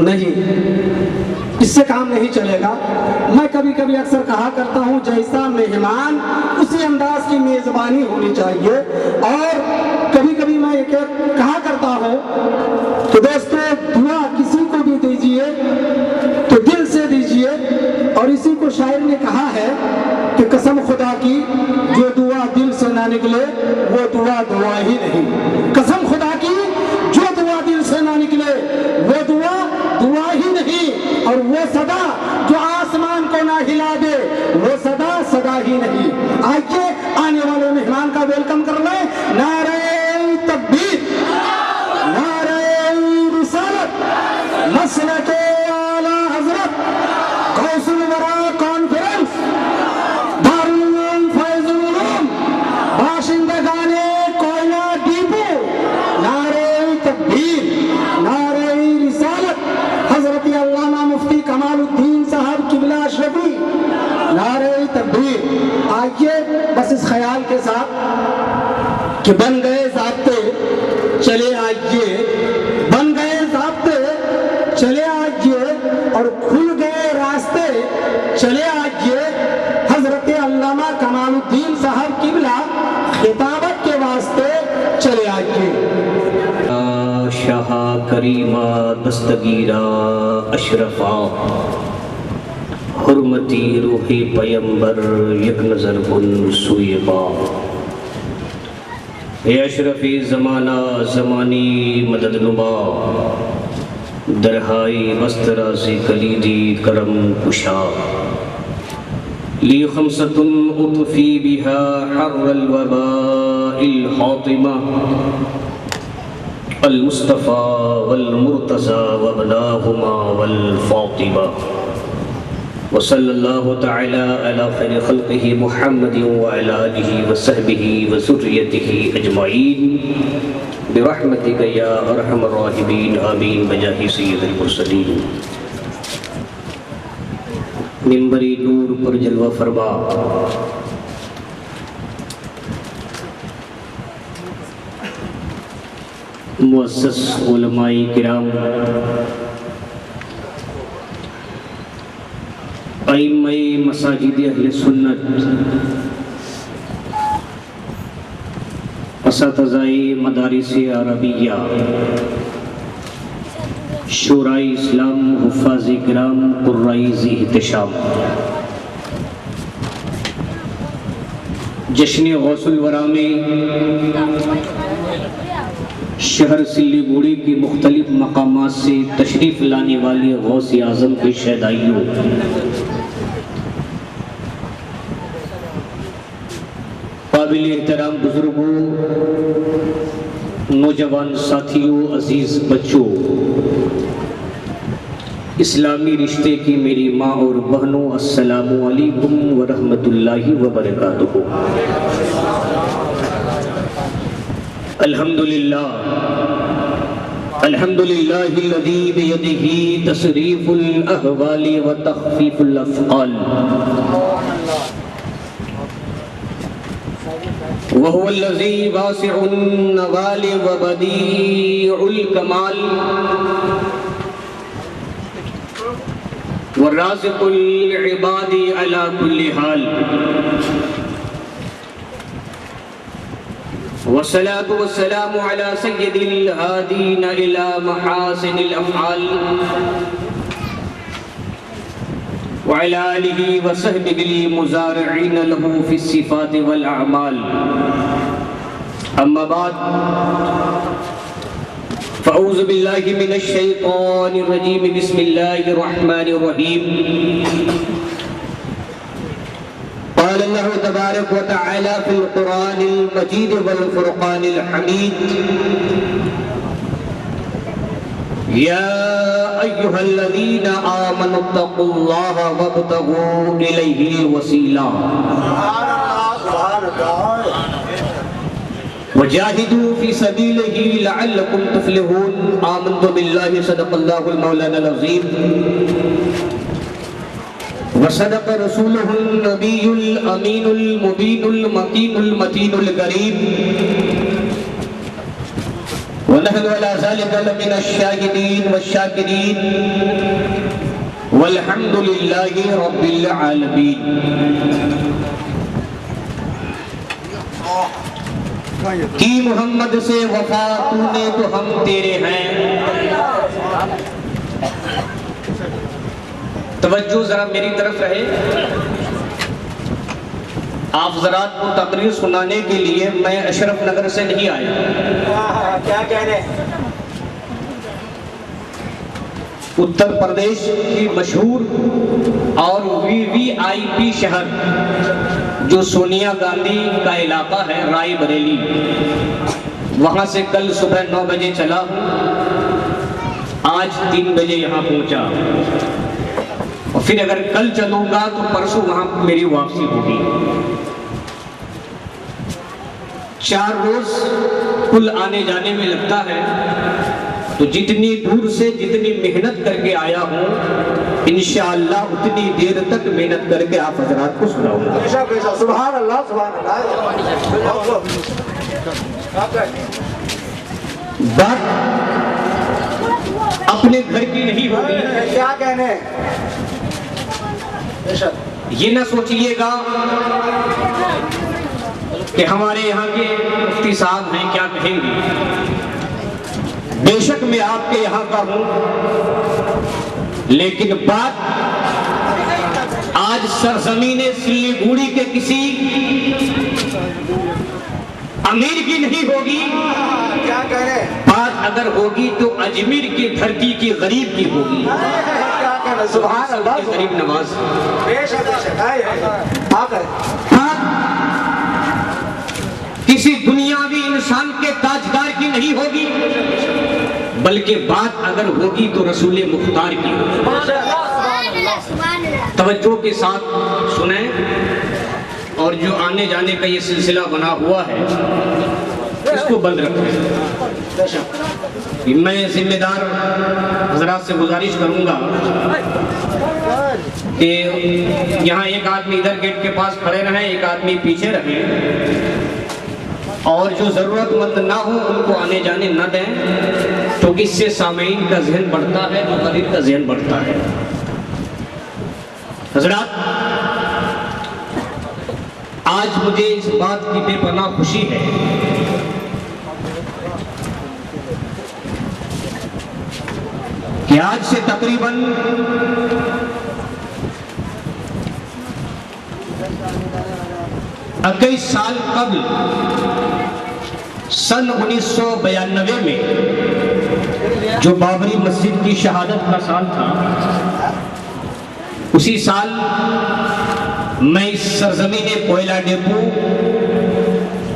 نہیں، اس سے کام نہیں چلے گا۔ میں کبھی کبھی اکثر کہا کرتا ہوں جیسا مہمان اسی انداز کی میزبانی ہونی چاہیے، اور کبھی کبھی میں یہ کہا کرتا ہوں کہ دوستو دعا کسی کو بھی دیجئے تو دل سے دیجئے، اور اسی کو شاعر نے کہا ہے کہ قسم خدا کی جو دعا دل سے نہ نکلے وہ دعا دعا ہی نہیں، قسم خدا کی جو دعا دل سے نہ نکلے وہ دعا دعا ہی نہیں، اور وہ صدا جو آسمان کو نہ ہلا دے وہ صدا صدا ہی نہیں۔ آئیے آنے والے مہمان کا ویلکم کر لیں۔ نعرہ تکبیر، نعرہ رسالت، مسلک اعلی حضرت غوث الورا کانفرنس دارالعلوم فیض العلوم باشندگان کوئلہ ڈیپو، نعرہ تکبیر، نعرہ رسالت، حضرت علامہ مفتی کمال الدین صاحب قبلہ اشرفی، نعرہ تکبیر۔ آئیے بس اس خیال کے ساتھ کہ بن گئے ضابطے چلے آئیے، بن گئے ضابطے چلے آئیے، اور کھل گئے راستے چلے آئیے، حضرت علامہ کمال الدین صاحب قبلہ خطابت کے واسطے چلے آئیے۔ شاہ کریمہ دستگیرہ اشرفا حرمتی روح پیمبر یک نظر کن سوئے با، اے اشرفی زمانہ زمانی مدد نما، درہائی مستراز کلیدی کرم کشا، لی خمسۃ اطفی بہا حر الوباء الحاطمہ، المصطفیٰ والمرتضیٰ وابناہما والفاطمہ، وصلی اللہ تعالی علی خیر خلقہ محمد وعلی آلہ وصحبہ وذریتہ اجمعین برحمتک یا ارحم الراحمین، آمین بجاہ سید المرسلین۔ منبری نور پر جلوہ فرما، معزز علماء کرام، ائمہ مساجد اہل سنت، اساتذہ مدارس عربیہ، شورائے اسلام، حفاظ کرام، قرائے ذی احتشام، جشن غوث الورا میں شہر سلی گوڑی کی مختلف مقامات سے تشریف لانے والے غوث اعظم کے شہدائیوں، قابل احترام بزرگوں، نوجوان ساتھیوں، عزیز بچوں، اسلامی رشتے کی میری ماں اور بہنوں، السلام علیکم ورحمۃ اللہ وبرکاتہ۔ الحمدللہ الحمدللہ الذی بیدہ تصریف الاحوال وتخفیف الافعال، وهو الذی واسع النوال وبدیع الکمال، والرازق العباد علی کل حال، والصلاة والسلام على سید الہادین الى محاسن الافعال، وعلى آلہ وصحبہ المزارعین له فی الصفات والاعمال، اما بعد فاعوذ باللہ من الشیطان الرجیم، بسم اللہ الرحمن الرحیم۔ قال اللہ تبارک و تعالی فی القرآن المجید والفرقان الحمید، یا ایہا الذین آمنوا اتقوا اللہ وابتغوا الیہ الوسیلہ وجاہدوا فی سبیلہ لعلکم تفلحون، آمنت باللہ صدق اللہ المولانا العظیم، وصدق رسولہ النبی الامین المبین المکین المتین الکریم، ونحن على ذلك لمن الشاهدين والشاكرين والحمد لله رب العالمين. کی محمد سے وفا تو نے تو ہم تیرے ہیں. توجہ ذرا میری طرف رہے. آپ حضرات کو تقریر سنانے کے لیے میں اشرف نگر سے نہیں آیا. کیا کہہ رہے ہیں؟ اتر پردیش کی مشہور اور VVIP شہر جو سونیا گاندھی کا علاقہ ہے رائے بریلی، وہاں سے کل صبح 9 بجے چلا ہوں، آج 3 بجے یہاں پہنچا، اور پھر اگر کل چلوں گا تو پرسوں وہاں میری واپسی ہوگی. 4 روز کل آنے جانے میں لگتا ہے. تو جتنی دور سے جتنی محنت کر کے آیا ہوں انشاءاللہ اتنی دیر تک محنت کر کے آپ حضرات کو سناؤں گا. سبحان اللہ سبحان اللہ. بات اپنے گھر کی نہیں ہوگی. کیا کہنے؟ یہ نہ سوچئے گا کہ ہمارے یہاں کے مفتی صاحب ہیں کیا کہیں گے. بے شک میں آپ کے یہاں کا ہوں، لیکن بات آج سرزمین سلی گوڑی کے کسی امیر کی نہیں ہوگی. کیا کہہ رہے ہیں؟ بات اگر ہوگی تو اجمیر کی دھرتی کی غریب کی ہوگی. کیا کہہ رہے ہیں؟ سبحان اللہ. غریب نواز. بے شک بے شک. بات کسی دنیاوی انسان کے تاجدار کی نہیں ہوگی، بلکہ بات اگر ہوگی تو رسول مختار کی ہوگی. توجہ کے ساتھ سنیں، اور جو آنے جانے کا یہ سلسلہ بنا ہوا ہے اس کو بند رکھیں. میں ذمہ دار حضرات سے گزارش کروں گا کہ یہاں ایک آدمی ادھر گیٹ کے پاس کھڑے رہیں، ایک آدمی پیچھے رہیں، اور جو ضرورت مند نہ ہو ان کو آنے جانے نہ دیں، کیونکہ اس سے سامعین کا ذہن بڑھتا ہے، مقرر کا ذہن بڑھتا ہے. حضرات، آج مجھے اس بات کی بے پناہ خوشی ہے کہ آج سے تقریباً 21 سال قبل سن 1992 میں جو بابری مسجد کی شہادت کا سال تھا، اسی سال میں اس سرزمین کوئلہ ڈیپو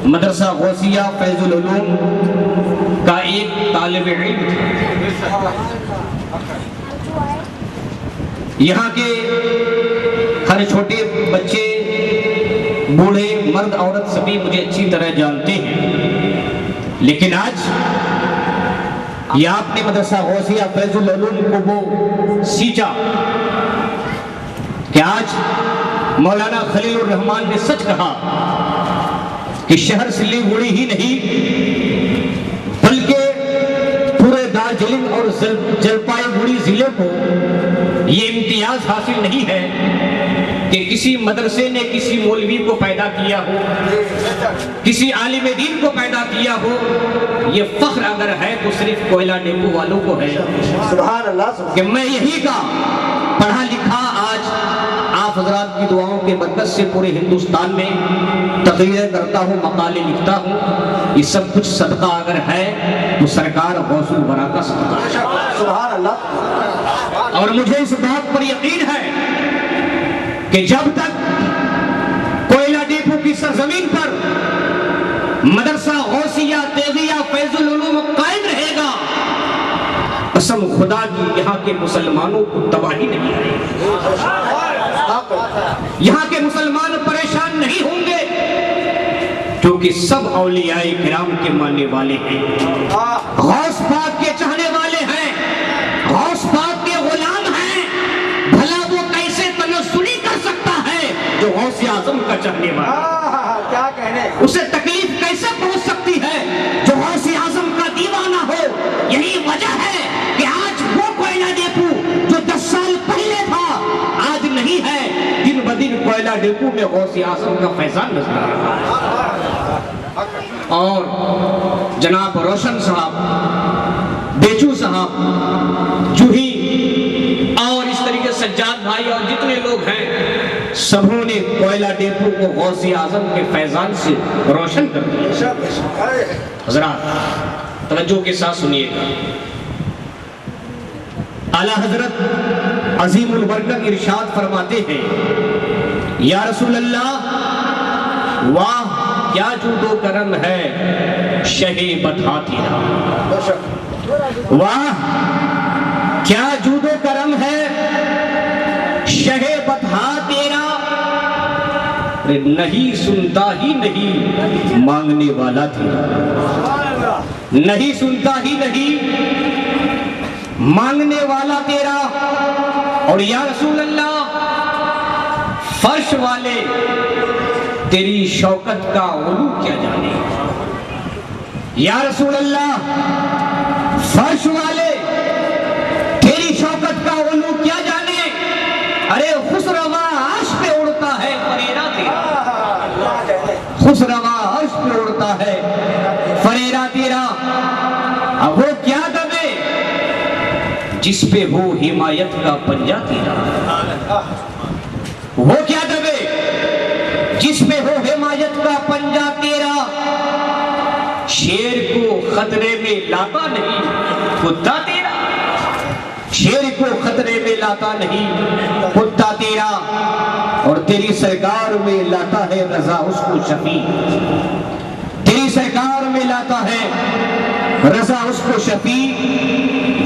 مدرسہ غوثیہ فیض العلوم کا ایک طالب علم تھا. یہاں کے ہر چھوٹے بچے، بوڑھے، مرد، عورت سبھی مجھے اچھی طرح جانتے ہیں. لیکن آج یہ آپ نے مدرسہ غوثیہ فیض العلوم کو وہ سیچا کہ آج مولانا خلیل الرحمن نے سچ کہا کہ شہر سلی گوڑی ہی نہیں بلکہ پورے دارجلنگ اور جلپائی گوڑی ضلع کو یہ امتیاز حاصل نہیں ہے کہ کسی مدرسے نے کسی مولوی کو پیدا کیا ہو، کسی عالم دین کو پیدا کیا ہو. یہ فخر اگر ہے تو صرف کوئلہ ڈیپو والوں کو ہے. سبحان اللہ. کہ میں یہی کا پڑھا لکھا آج آپ حضرات کی دعاؤں کے برکت سے پورے ہندوستان میں تقریریں کرتا ہوں، مقالے لکھتا ہوں. یہ سب کچھ صدقہ اگر ہے تو سرکار غوث الورا کا صدقہ ہے. سبحان اللہ. اور مجھے اس بات پر یقین ہے کہ جب تک کوئلہ ڈیپو کی سرزمین پر مدرسہ غوثیہ تیغیہ فیض العلوم قائم رہے گا، قسم خدا کی یہاں کے مسلمانوں کو تباہی نہیں آئے گی. یہاں کے مسلمان پریشان نہیں ہوں گے، کیونکہ سب اولیاء کرام کے ماننے والے ہیں، غوث پاک کے چاہنے والے ہیں، غوث پاک کے غلام ہیں. بھلا وہ کیسے تنزلی کر سکتا ہے جو غوث اعظم کا چاہنے والا؟ کیا کہنے؟ اسے تکلیف کیسے پہنچ سکتی ہے جو غوث اعظم کا دیوانہ ہو؟ یہی وجہ ہے کہ آج وہ کوئلہ ڈیپو جو 10 سال پہلے تھا آج نہیں ہے. دن بدن کوئلہ ڈیپو میں غوث اعظم کا فیضان نظر آ رہا ہے. اور جناب روشن صاحب، بیچو صاحب، جوہی اور اس طریقے سجاد بھائی اور جتنے لوگ ہیں سبوں نے کوئلہ ڈیپو کو غوث اعظم کے فیضان سے روشن کر دیا. حضرات توجہ کے ساتھ سنیے گا. اعلیٰ حضرت عظیم البرکت ارشاد فرماتے ہیں، یا رسول اللہ واہ کیا جود و کرم ہے شہ بطحا تیرا. واہ کیا جود و کرم ہے شہ بطحا تیرا. نہیں سنتا ہی نہیں مانگنے والا تیرا. نہیں سنتا ہی نہیں مانگنے والا تیرا. اور یا رسول اللہ فرش والے تیری شوکت کا علو کیا جانے. یا رسول اللہ فرش والے تیری شوکت کا علو کیا جانے. ارے خسروا عرش پہ اڑتا ہے فریرہ تیرا. خسروا عرش پہ اڑتا ہے فریرہ تیرا. اب وہ کیا دبے جس پہ ہو حمایت کا پنجہ تیرا. وہ کیا دبے جس پہ ہو حمایت کا پنجہ تیرا. شیر کو خطرے میں لاتا نہیں کتا تیرا. شیر کو خطرے میں لاتا نہیں کتا تیرا. اور تیری سرکار میں لاتا ہے رضا اس کو شفیع. تیری سرکار میں لاتا ہے رضا اس کو شفیع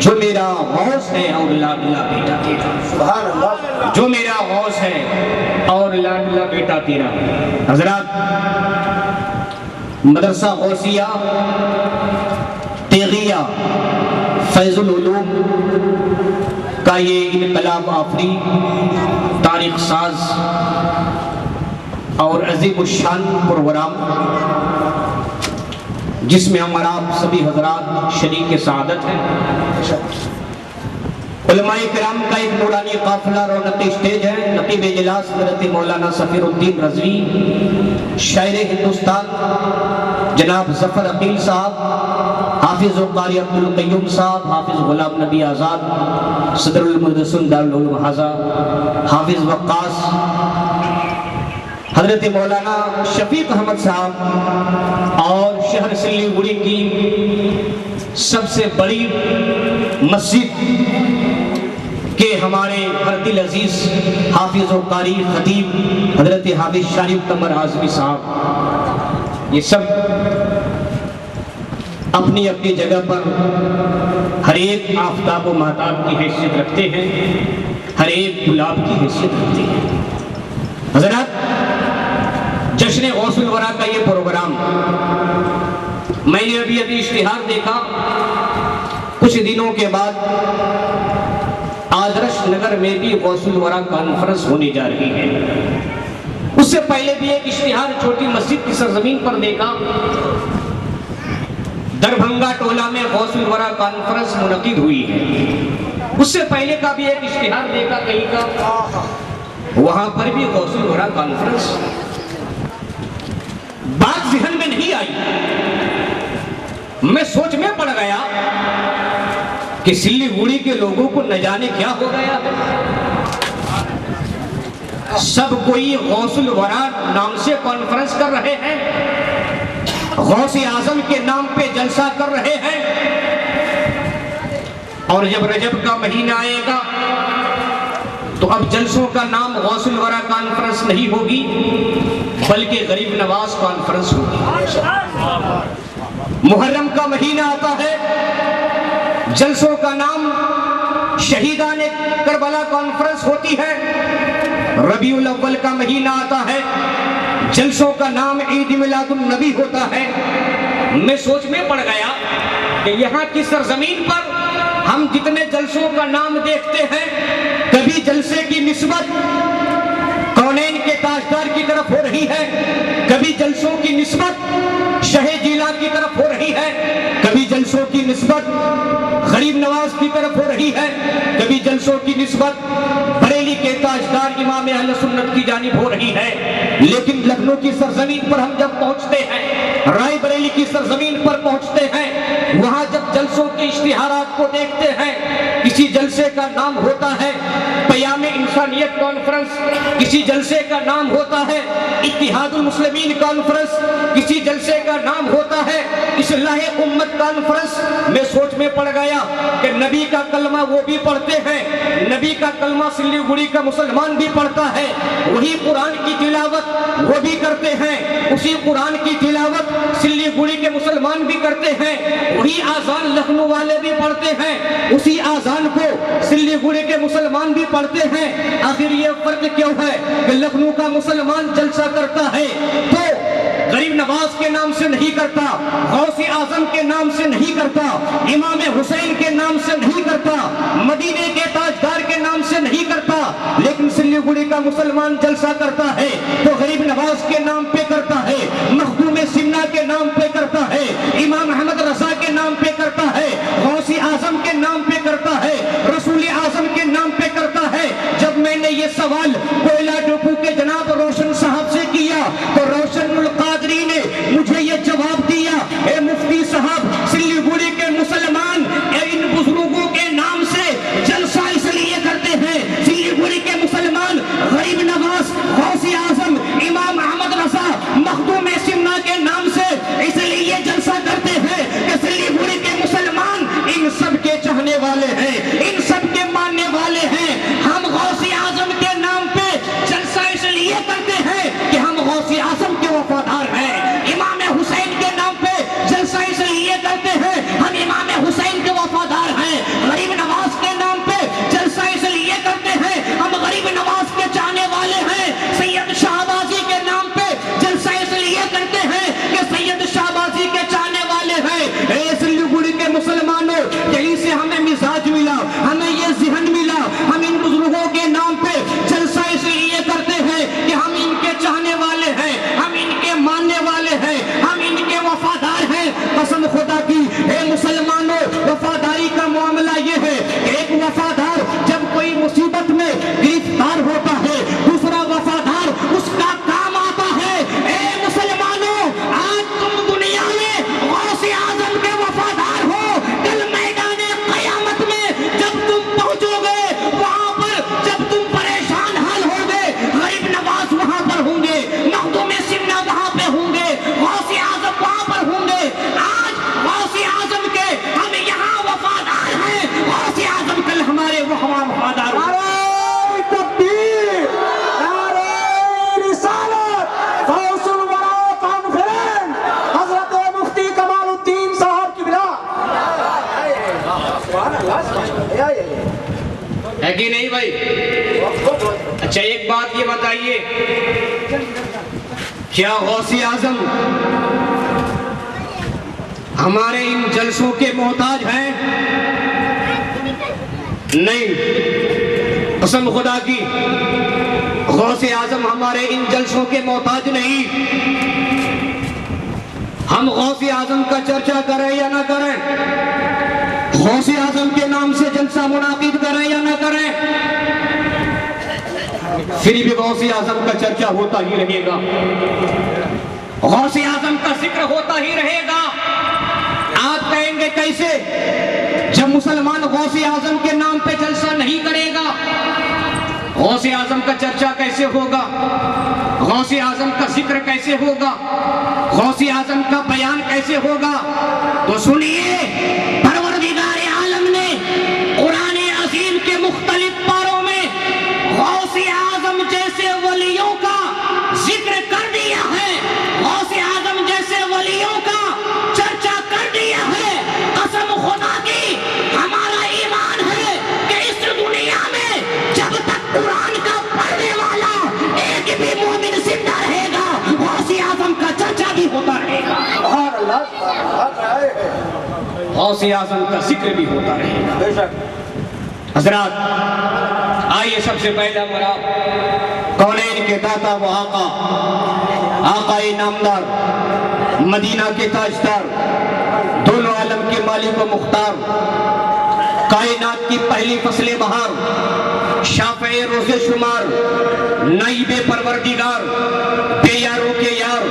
جو میرا غوث ہے اور لاڈلا بیٹا تیرا. سبحان اللہ. جو میرا غوث ہے اور لاڈلا بیٹا تیرا. حضرات مدرسہ غوثیہ تیغیہ فیض العلوم کا یہ انقلاب آفری تاریخ ساز اور عظیم الشان پروگرام جس میں ہمارا آپ سبھی حضرات شریک سعادت ہیں. علماء کرام کا ایک نورانی قافلہ رونقی اسٹیج ہے. نقیب اجلاس حضرت مولانا سفیر الدین رضوی، شاعر ہندوستان جناب ظفر عقیل صاحب، حافظ قاری عبدالقیوم صاحب، حافظ غلام نبی آزاد، صدر المدرسون دارالعلوم حضا، حافظ وقاص، حضرت مولانا شفیق احمد صاحب، اور شہر سلی گڑی کی سب سے بڑی مسجد کہ ہمارے ہر دل عزیز حافظ و قاری خطیب حضرت حافظ شریف قمر اعظمی صاحب، یہ سب اپنی اپنی جگہ پر ہر ایک آفتاب و مہتاب کی حیثیت رکھتے ہیں، ہر ایک گلاب کی حیثیت رکھتے ہیں. حضرات جشن غوث الورا کا یہ پروگرام میں نے ابھی اشتہار دیکھا. کچھ دنوں کے بعد آدرش نگر میں بھی غوث الورا کانفرنس ہونے جا رہی ہے. اس سے پہلے بھی ایک اشتہار چھوٹی مسجد کی سرزمین پر دیکھا. دربھنگا ٹولہ میں غوث الورا کانفرنس منعقد ہوئی ہے. اس سے پہلے کا بھی ایک اشتہار دیکھا کہیں کا، وہاں پر بھی غوث الورا کانفرنس. بات ذہن میں نہیں آئی. میں سوچ میں پڑ گیا کہ سلی گوڑی کے لوگوں کو نہ جانے کیا ہو گیا ہے. سب کوئی غوث الورا نام سے کانفرنس کر رہے ہیں، غوث اعظم کے نام پہ جلسہ کر رہے ہیں. اور جب رجب کا مہینہ آئے گا تو اب جلسوں کا نام غوث الورا کانفرنس نہیں ہوگی بلکہ غریب نواز کانفرنس ہوگی. محرم کا مہینہ آتا ہے، جلسوں کا نام شہیدان کربلا کانفرنس ہوتی ہے. ربیع الاول کا مہینہ آتا ہے، جلسوں کا نام عید میلاد النبی ہوتا ہے. میں سوچ میں پڑ گیا کہ یہاں کی سرزمین پر ہم جتنے جلسوں کا نام دیکھتے ہیں، کبھی جلسے کی نسبت کونین کے تاجدار کی طرف ہو رہی ہے، کبھی جلسوں کی نسبت شہ جیلان کی طرف ہو رہی ہے، کبھی جلسوں کی نسبت غریب نواز کی طرف ہو رہی ہے، کبھی جلسوں کی نسبت بریلی کے تاجدار امام اہل سنت کی جانب ہو رہی ہے، لیکن لکھنؤ کی سرزمین پر ہم جب پہنچتے ہیں، رائے بریلی کی سرزمین پر پہنچتے ہیں، وہاں جب جلسوں کے اشتہارات کو دیکھتے ہیں، کسی جلسے کا نام ہوتا ہے پیام انسانیت کانفرنس، کسی جلسے کا نام ہوتا ہے اتحاد المسلمین کانفرنس، کسی جلسے کا نام ہوتا ہے اصلاح امت کانفرنس، میں سوچ میں پڑ گیا کہ نبی کا کلمہ وہ بھی پڑھتے ہیں، نبی کا کلمہ سلی گڑی کا مسلمان بھی پڑھتا ہے، وہی قرآن کی تلاوت وہ بھی کرتے ہیں، اسی قرآن کی تلاوت سلی گڑی کے مسلمان بھی کرتے ہیں، وہی آذان لکھنؤ والے بھی پڑھتے ہیں، اسی آذان کو سلی گڑی کے مسلمان بھی پڑھتے ہیں۔ آخر یہ فرق کیوں ہے کہ لکھنؤ کا مسلمان جلسہ کرتا ہے تو غریب نواز کے نام سے نہیں کرتا، غوث اعظم کے نام سے نہیں کرتا، امام حسین کے نام سے نہیں کرتا، مدینے کے تاجدار کے نام سے نہیں کرتا، لیکن سلی گڑی کا مسلمان جلسہ کرتا ہے تو غریب نواز کے نام پہ کرتا ہے، مخدوم سمنا کے نام پہ کرتا ہے، امام احمد رضا کے نام پہ کرتا ہے، غوث اعظم کے نام پہ کرتا ہے، رسول اعظم کے نام پہ کرتا ہے۔ جب میں نے یہ سوال کوئلہ ڈوپو کے جناب روشن صاحب سے کیا تو روشن القادری نے مجھے یہ جواب دیا، اے مفتی صاحب، سلی گڑی کے مسلمان ان بزرگوں کے نام سے جلسہ اس لیے کرتے ہیں، سلی گڑی کے مسلمان غریب نواز، غوث اعظم، امام احمد رضا، مخدوم سمنا کے نام سے اس لیے جلسہ کرتے ہیں کہ سلی گڑی کے مسلمان ان سب کے چاہنے والے ہیں، ان سب کے ماننے والے ہیں۔ ہم غوث اعظم کے نام پہ جلسہ اس لیے کرتے ہیں کہ ہم غوث اعظم کے وفادار ہیں، امام حسین کے نام پہ جلسہ اس لیے کرتے ہیں ہم امام حسین کے وفادار ہیں، غریب نواز کے نام پہ جلسہ اس لیے کرتے ہیں ہم غریب نواز کے چاہنے والے ہیں، سید شہبازی کے نام پہ جلسہ اس لیے کرتے ہیں کہ سید شہبازی کے چاہنے والے ہیں۔ اے سلی گڑی کے مسلمانوں، یہیں سے ہمیں مزاج ملا، ہمیں یہ ذہن ملا، ہم ان بزرگوں کے نام پہ جلسہ اس لیے کرتے ہیں کہ ہم ان کے چاہنے والے ہیں، ہم ان کے ماننے والے ہیں، ہم ان کے وفادار ہیں۔ قسم خدا کی، اے مسلمانوں، وفاداری کا معاملہ یہ ہے کہ ایک وفادار جب کوئی مصیبت میں گرفتار ہوتا ہے، دوسرا وفادار اس کا کام آتا ہے۔ اے مسلمانوں، آج تم دنیا میں غوث اعظم کے وفادار ہو، کل میدان قیامت میں جب تم پہنچو گے وہاں پر، جب تم پریشان حال ہوگے، غریب نواز وہاں پر ہوں گے، مخدوم سمنا وہاں پہ ہوں گے، غوث اعظم وہاں پر ہوں گے۔ آج غوث اعظم کے ہم یہاں وفادار ہیں، غوث اعظم کل ہمارے وہاں وفادار ہوں گے۔ نعرہ تکبیر، نعرہ رسالت، غوث الورا کانفرنس، حضرت مفتی کمال الدین صاحب کی بلا۔ ہے کہ نہیں بھائی؟ اچھا ایک بات یہ بتائیے، کیا غوث اعظم ہمارے ان جلسوں کے محتاج ہیں؟ نہیں، قسم خدا کی، غوث اعظم ہمارے ان جلسوں کے محتاج نہیں۔ ہم غوث اعظم کا چرچا کریں یا نہ کریں، غوث اعظم کے نام سے جلسہ منعقد کریں یا نہ کریں، پھر بھی غوث اعظم کا چرچا ہوتا ہی رہے گا، غوث اعظم کا ذکر ہوتا ہی رہے گا۔ آپ کہیں گے کیسے؟ جب مسلمان غوث اعظم کے نام پہ جلسہ نہیں کرے گا، غوث اعظم کا چرچا کیسے ہوگا؟ غوث اعظم کا ذکر کیسے ہوگا؟ غوث اعظم کا بیان کیسے ہوگا؟ تو سنیے، پروردگار عالم نے قرآن عظیم کے مختلف پاروں میں غوث اعظم جیسے ولیوں کا ذکر کر دیا ہے، غوث اعظم جیسے ولیوں کا چرچا کر دیا ہے۔ قسم خدا کی، ہمارا ایمان ہے کہ اس دنیا میں جب تک قرآن کا پڑھنے والا ایک بھی مومن زندہ رہے گا، غوث اعظم کا چرچا بھی ہوتا رہے گا، غوث اعظم کا ذکر بھی ہوتا رہے گا۔ حضرات، آئیے سب سے پہلا مراب کونین کے داتا و آقا، آقا نامدار، مدینہ کے تاجدار، دونوں عالم کے مالک و مختار، کائنات کی پہلی فصل بہار، شافع روز شمار، نائب پروردگار، بے یاروں کے یار،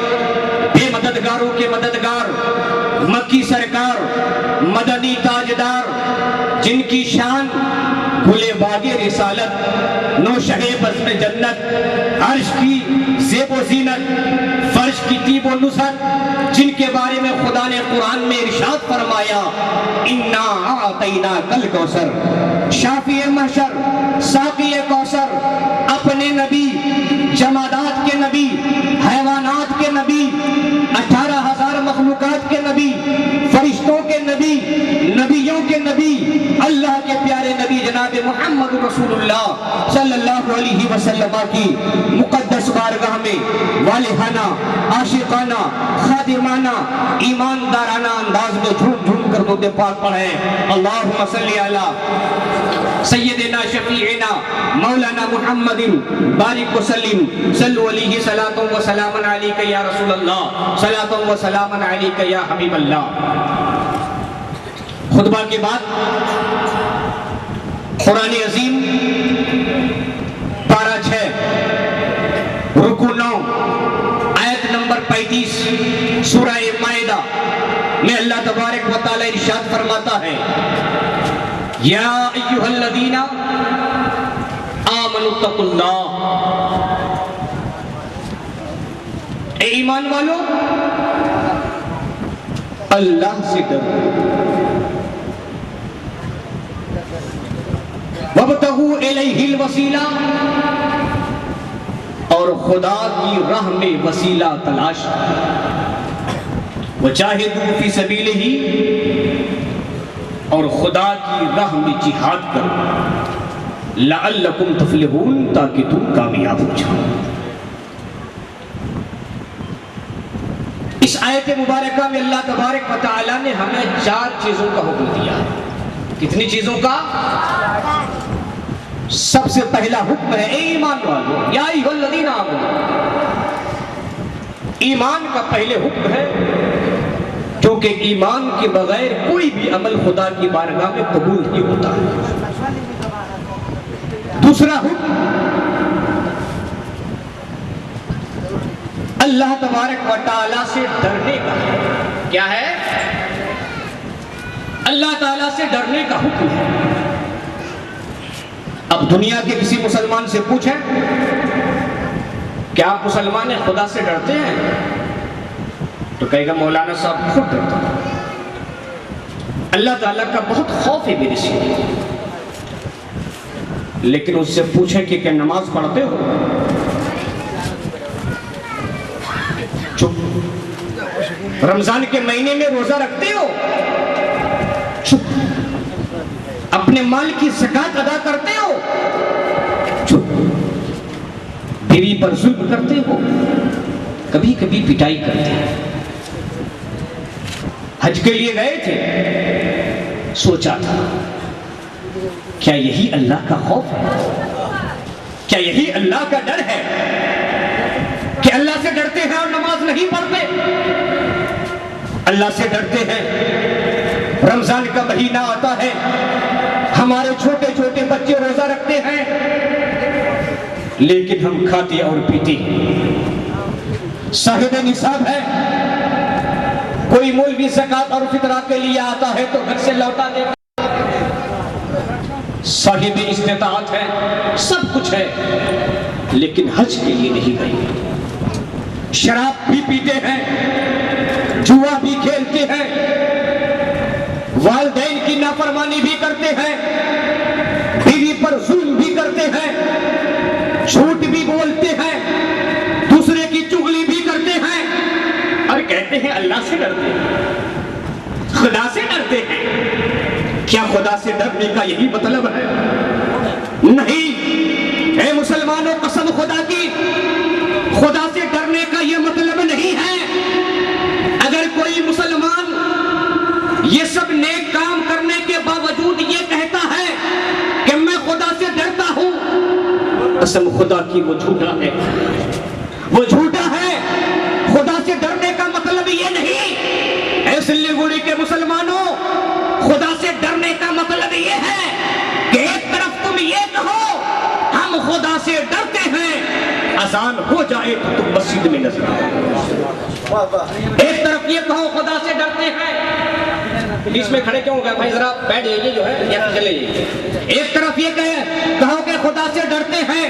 بے مددگاروں کے مددگار، مکی سرکار، مدنی تاجدار، جن کی شان گلے باغ رسالت، نوشہ بزم جنت، عرش کی زیب و زینت، فرش کی طیب و نصرت، جن کے بارے میں خدا نے قرآن میں ارشاد فرمایا اِنَّا أَعْطَيْنَاكَ الْكَوْثَرَ، شافی محشر، ساقی کوثر، اپنے نبی، جمادات کے نبی، حیوانات کے نبی، 18,000 مخلوقات کے نبی، فرشتوں کے نبی، نبیوں کے نبی، اللہ کے پیارے نبی جناب محمد رسول اللہ صلی اللہ علیہ وسلم کی مقدس بارگاہ میں والہانہ، عاشقانہ، خادمانہ، ایماندارانہ انداز میں جھوم جھوم کر درود پاک پڑھیں۔ اللہم صلی علی سیدنا شفیعنا مولانا محمد بارک وسلم، صلو علیہ صلاۃ و سلام علیک یا رسول اللہ، صلاۃ و سلام علیک یا حبیب اللہ۔ خطبہ کے بعد قرآن عظیم پارہ 6 رکوع 9 آیت نمبر 35 سورہ مائدہ میں اللہ تبارک و تعالی ارشاد فرماتا ہے یا ایھا الذین آمنوا اتقوا اللہ، اے ایمان والو اللہ سے ڈرو، وابتغوا الیہ الوسیلہ، اور خدا کی راہ میں وسیلہ تلاش، وجاہدوا فی سبیلہ، اور خدا کی راہ میں جہاد کرو، لعلکم تفلحون، تاکہ تم کامیاب ہو جاؤ۔ اس آیت مبارکہ میں اللہ تبارک و تعالی نے ہمیں 4 چیزوں کا حکم دیا۔ کتنی چیزوں کا؟ سب سے پہلا حکم ہے اے ایمان والو، یا ایھا الذین آمنوا، ایمان کا پہلے حکم ہے، کیونکہ ایمان کے بغیر کوئی بھی عمل خدا کی بارگاہ میں قبول نہیں ہوتا۔ دوسرا حکم اللہ تبارک و تعالیٰ سے ڈرنے کا ہے۔ کیا ہے؟ اللہ تعالیٰ سے ڈرنے کا حکم ہے۔ اب دنیا کے کسی مسلمان سے پوچھیں کیا آپ مسلمان خدا سے ڈرتے ہیں؟ تو کہے گا مولانا صاحب خود ڈرتا ہوں، اللہ تعالیٰ کا بہت خوف ہے میرے سے۔ لیکن اس سے پوچھیں کہ کیا نماز پڑھتے ہو؟ چپ۔ رمضان کے مہینے میں روزہ رکھتے ہو؟ چپ۔ اپنے مال کی زکات ادا کرتے ہو؟ چپ۔ بیوی پر ظلم کرتے ہو؟ کبھی کبھی پٹائی کرتے ہو؟ حج کے لیے گئے تھے، سوچا تھا کیا یہی اللہ کا خوف ہے؟ کیا یہی اللہ کا ڈر ہے کہ اللہ سے ڈرتے ہیں اور نماز نہیں پڑھتے؟ اللہ سے ڈرتے ہیں، رمضان کا مہینہ آتا ہے، ہمارے چھوٹے چھوٹے بچے روزہ رکھتے ہیں، لیکن ہم کھاتے اور پیتے ہیں، صاحب نصاب ہے، کوئی مولوی زکات اور فطرہ کے لیے آتا ہے تو گھر سے لوٹا دیتا، صاحب استطاعت ہے، سب کچھ ہے، لیکن حج کے لیے نہیں گئے، شراب بھی پیتے ہیں، جوا بھی کھیلتے ہیں، والدین کی نافرمانی بھی کرتے ہیں، بیوی پر ظلم بھی کرتے ہیں، جھوٹ بھی بولتے ہیں، دوسرے کی چغلی بھی کرتے ہیں، اور کہتے ہیں اللہ سے ڈرتے ہیں، خدا سے ڈرتے ہیں۔ کیا خدا سے ڈرنے کا یہی مطلب ہے؟ نہیں، اے مسلمانوں قسم خدا کی، خدا سے ڈرنے کا یہ مطلب نہیں ہے۔ اگر کوئی مسلمان یہ سب نیک کام کرنے کے باوجود یہ کہتا ہے کہ میں خدا سے ڈرتا ہوں، قسم خدا کی وہ جھوٹا ہے، وہ جھوٹا ہے۔ خدا سے ڈرنے کا مطلب یہ نہیں، اے سلیگوڑی کے مسلمانوں، خدا سے ڈرنے کا مطلب یہ ہے کہ ایک طرف تم یہ کہو ہم خدا سے ڈرتے ہیں، اذان ہو جائے تو تم مسجد میں نظر آؤ۔ ایک طرف یہ کہو خدا سے ڈرتے ہیں، اس میں کھڑے کیوں ہو گئے بھائی، ذرا بیٹھ جائیے جو ہے یہاں چلے جائیے۔ ایک طرف یہ کہو کہ خدا سے ڈرتے ہیں،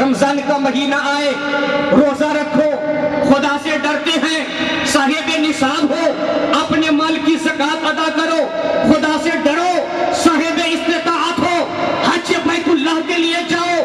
رمضان کا مہینہ آئے روزہ رکھو، خدا سے ڈرتے ہیں، صاحب نصاب ہو اپنے مال کی زکات ادا کرو، خدا سے ڈرو، صاحب استطاعت ہو حج بیت اللہ کے لیے جاؤ،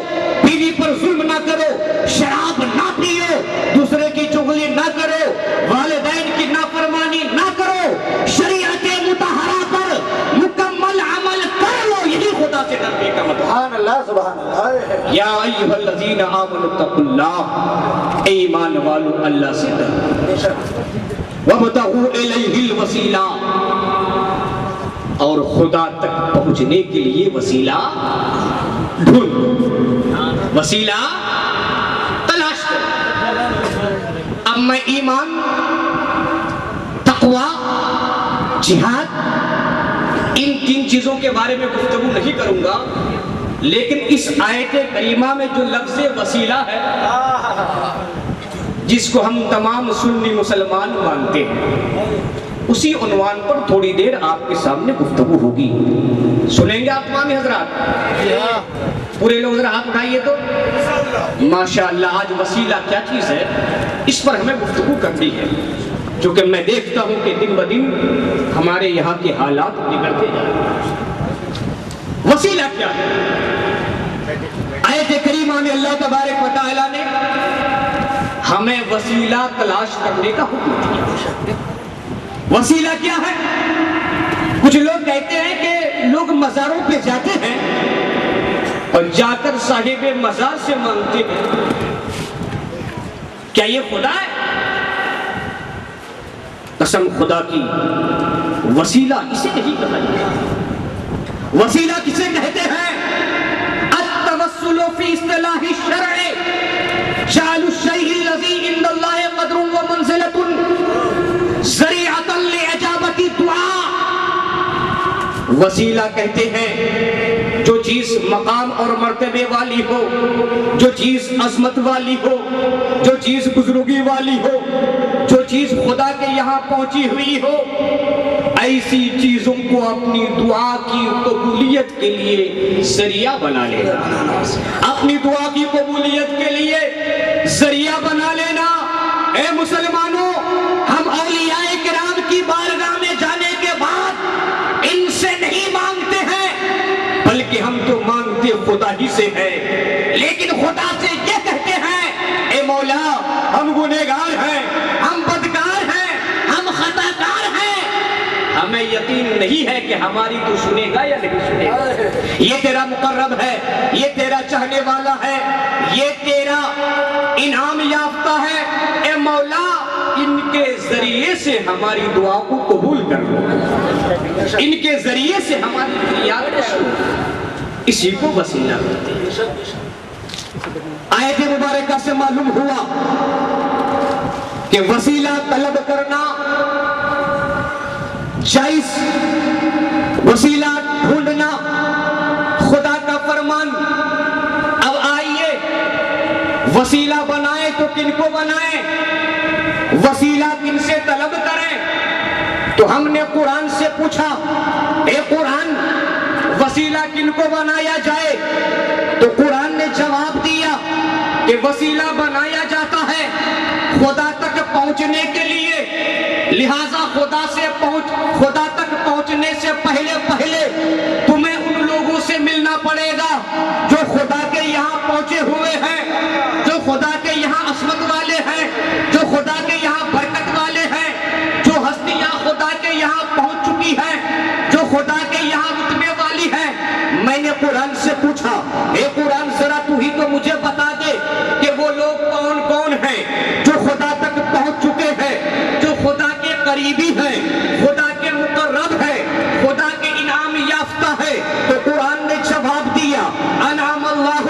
بیوی پر ظلم نہ کرو، شراب نہ پیو، دوسرے کی چغلی نہ کرو، والدین کی نافرمانی نہ کرو، شریعت مطہرہ پر مکمل عمل کر لو، یہی خدا سے ڈرنے کا مطلب۔ سبحان اللہ سبحان اللہ۔ یا ایھا الذین آمنوا اتقوا اللہ، اے ایمان والو اللہ سے ڈرو، وابتغوا الیہ الوسیلہ، اور خدا تک پہنچنے کے لیے وسیلہ ڈھونڈو، وسیلہ تلاش کرو۔ اب میں ایمان، تقوی، جہاد، ان تین چیزوں کے بارے میں گفتگو نہیں کروں گا، لیکن اس آیت کریمہ میں جو لفظ وسیلہ ہے جس کو ہم تمام سنی مسلمان مانتے ہیں، اسی عنوان پر تھوڑی دیر آپ کے سامنے گفتگو ہوگی۔ سنیں گے آپ تمام حضرات؟ پورے لوگ ذرا ہاتھ اٹھائیے تو۔ ماشاءاللہ، آج وسیلہ کیا چیز ہے اس پر ہمیں گفتگو کرنی ہے، کیونکہ میں دیکھتا ہوں کہ دن بدن ہمارے یہاں کے حالات بگڑتے جا رہے ہیں۔ وسیلہ کیا ہے؟ آیت کریمہ میں اللہ تبارک و تعالیٰ نے ہمیں وسیلہ تلاش کرنے کا حکم دیا۔ وسیلہ کیا ہے؟ کچھ لوگ کہتے ہیں کہ لوگ مزاروں پہ جاتے ہیں اور جا کر صاحب مزار سے مانگتے ہیں، کیا یہ خدا ہے؟ قسم خدا کی، وسیلہ اسے نہیں کہا جاتا۔ وسیلہ کسے کہتے ہیں؟ التوسل فی اصطلاح الشرع جعل الشیء الذی عند اللہ قدر ومنزلۃ ذریعۃ لاجابۃ الدعاء۔ وسیلہ کہتے ہیں جو چیز مقام اور مرتبے والی ہو، جو چیز عظمت والی ہو، جو چیز بزرگی والی ہو، جو چیز خدا کے یہاں پہنچی ہوئی ہو، ایسی چیزوں کو اپنی دعا کی قبولیت کے لیے ذریعہ بنا لینا، اپنی دعا کی قبولیت کے لیے ذریعہ بنا لینا۔ اے مسلمانوں، ہم اولیاء کرام کی بارگاہ میں جانے کے بعد ان سے نہیں مانگتے ہیں، بلکہ ہم تو مانگتے خدا ہی سے ہیں، لیکن خدا سے یہ کہتے ہیں اے مولا ہم گنہگار ہیں، ہم بدکار ہیں، ہم خطاکار ہیں، ہمیں یقین نہیں ہے کہ ہماری تو سنے گا یا نہیں سنے گا، یہ تیرا مقرب ہے، یہ تیرا چاہنے والا ہے، یہ تیرا انعام یافتہ ہے، اے مولا ان کے ذریعے سے ہماری دعا کو قبول کر لو، ان کے ذریعے سے ہماری فریاد کو سنو۔ اسی کو وسیلہ کہتے ہیں۔ آیت مبارکہ سے معلوم ہوا کہ وسیلہ طلب کرنا جائز، وسیلہ ڈھونڈنا خدا کا فرمان۔ اب آئیے وسیلہ بنائیں تو کن کو بنائیں، وسیلہ کن سے طلب کریں؟ تو ہم نے قرآن سے پوچھا اے قرآن وسیلہ کن کو بنایا جائے؟ تو قرآن نے جواب دیا کہ وسیلہ بنایا جاتا ہے خدا تک پہنچنے کے لیے، لہٰذا خدا تک پہنچنے سے پہلے تمہیں ان لوگوں سے ملنا پڑے گا جو خدا کے یہاں پہنچے ہوئے ہیں، جو خدا کے یہاں عصمت والے ہیں، جو خدا کے یہاں برکت والے ہیں، جو ہستیاں خدا کے یہاں پہنچ چکی ہیں، جو خدا کے یہاں رتبے والی ہیں۔ میں نے قرآن سے پوچھا اے قرآن ذرا تو ہی تو مجھے بتا دے کہ وہ لوگ کون کون ہیں جو خدا تک پہنچ چکے ہیں، جو خدا کے قریبی ہیں، خدا کے مقرب ہیں، خدا کے انعام یافتہ ہے۔ تو قرآن نے جواب دیا انعم اللہ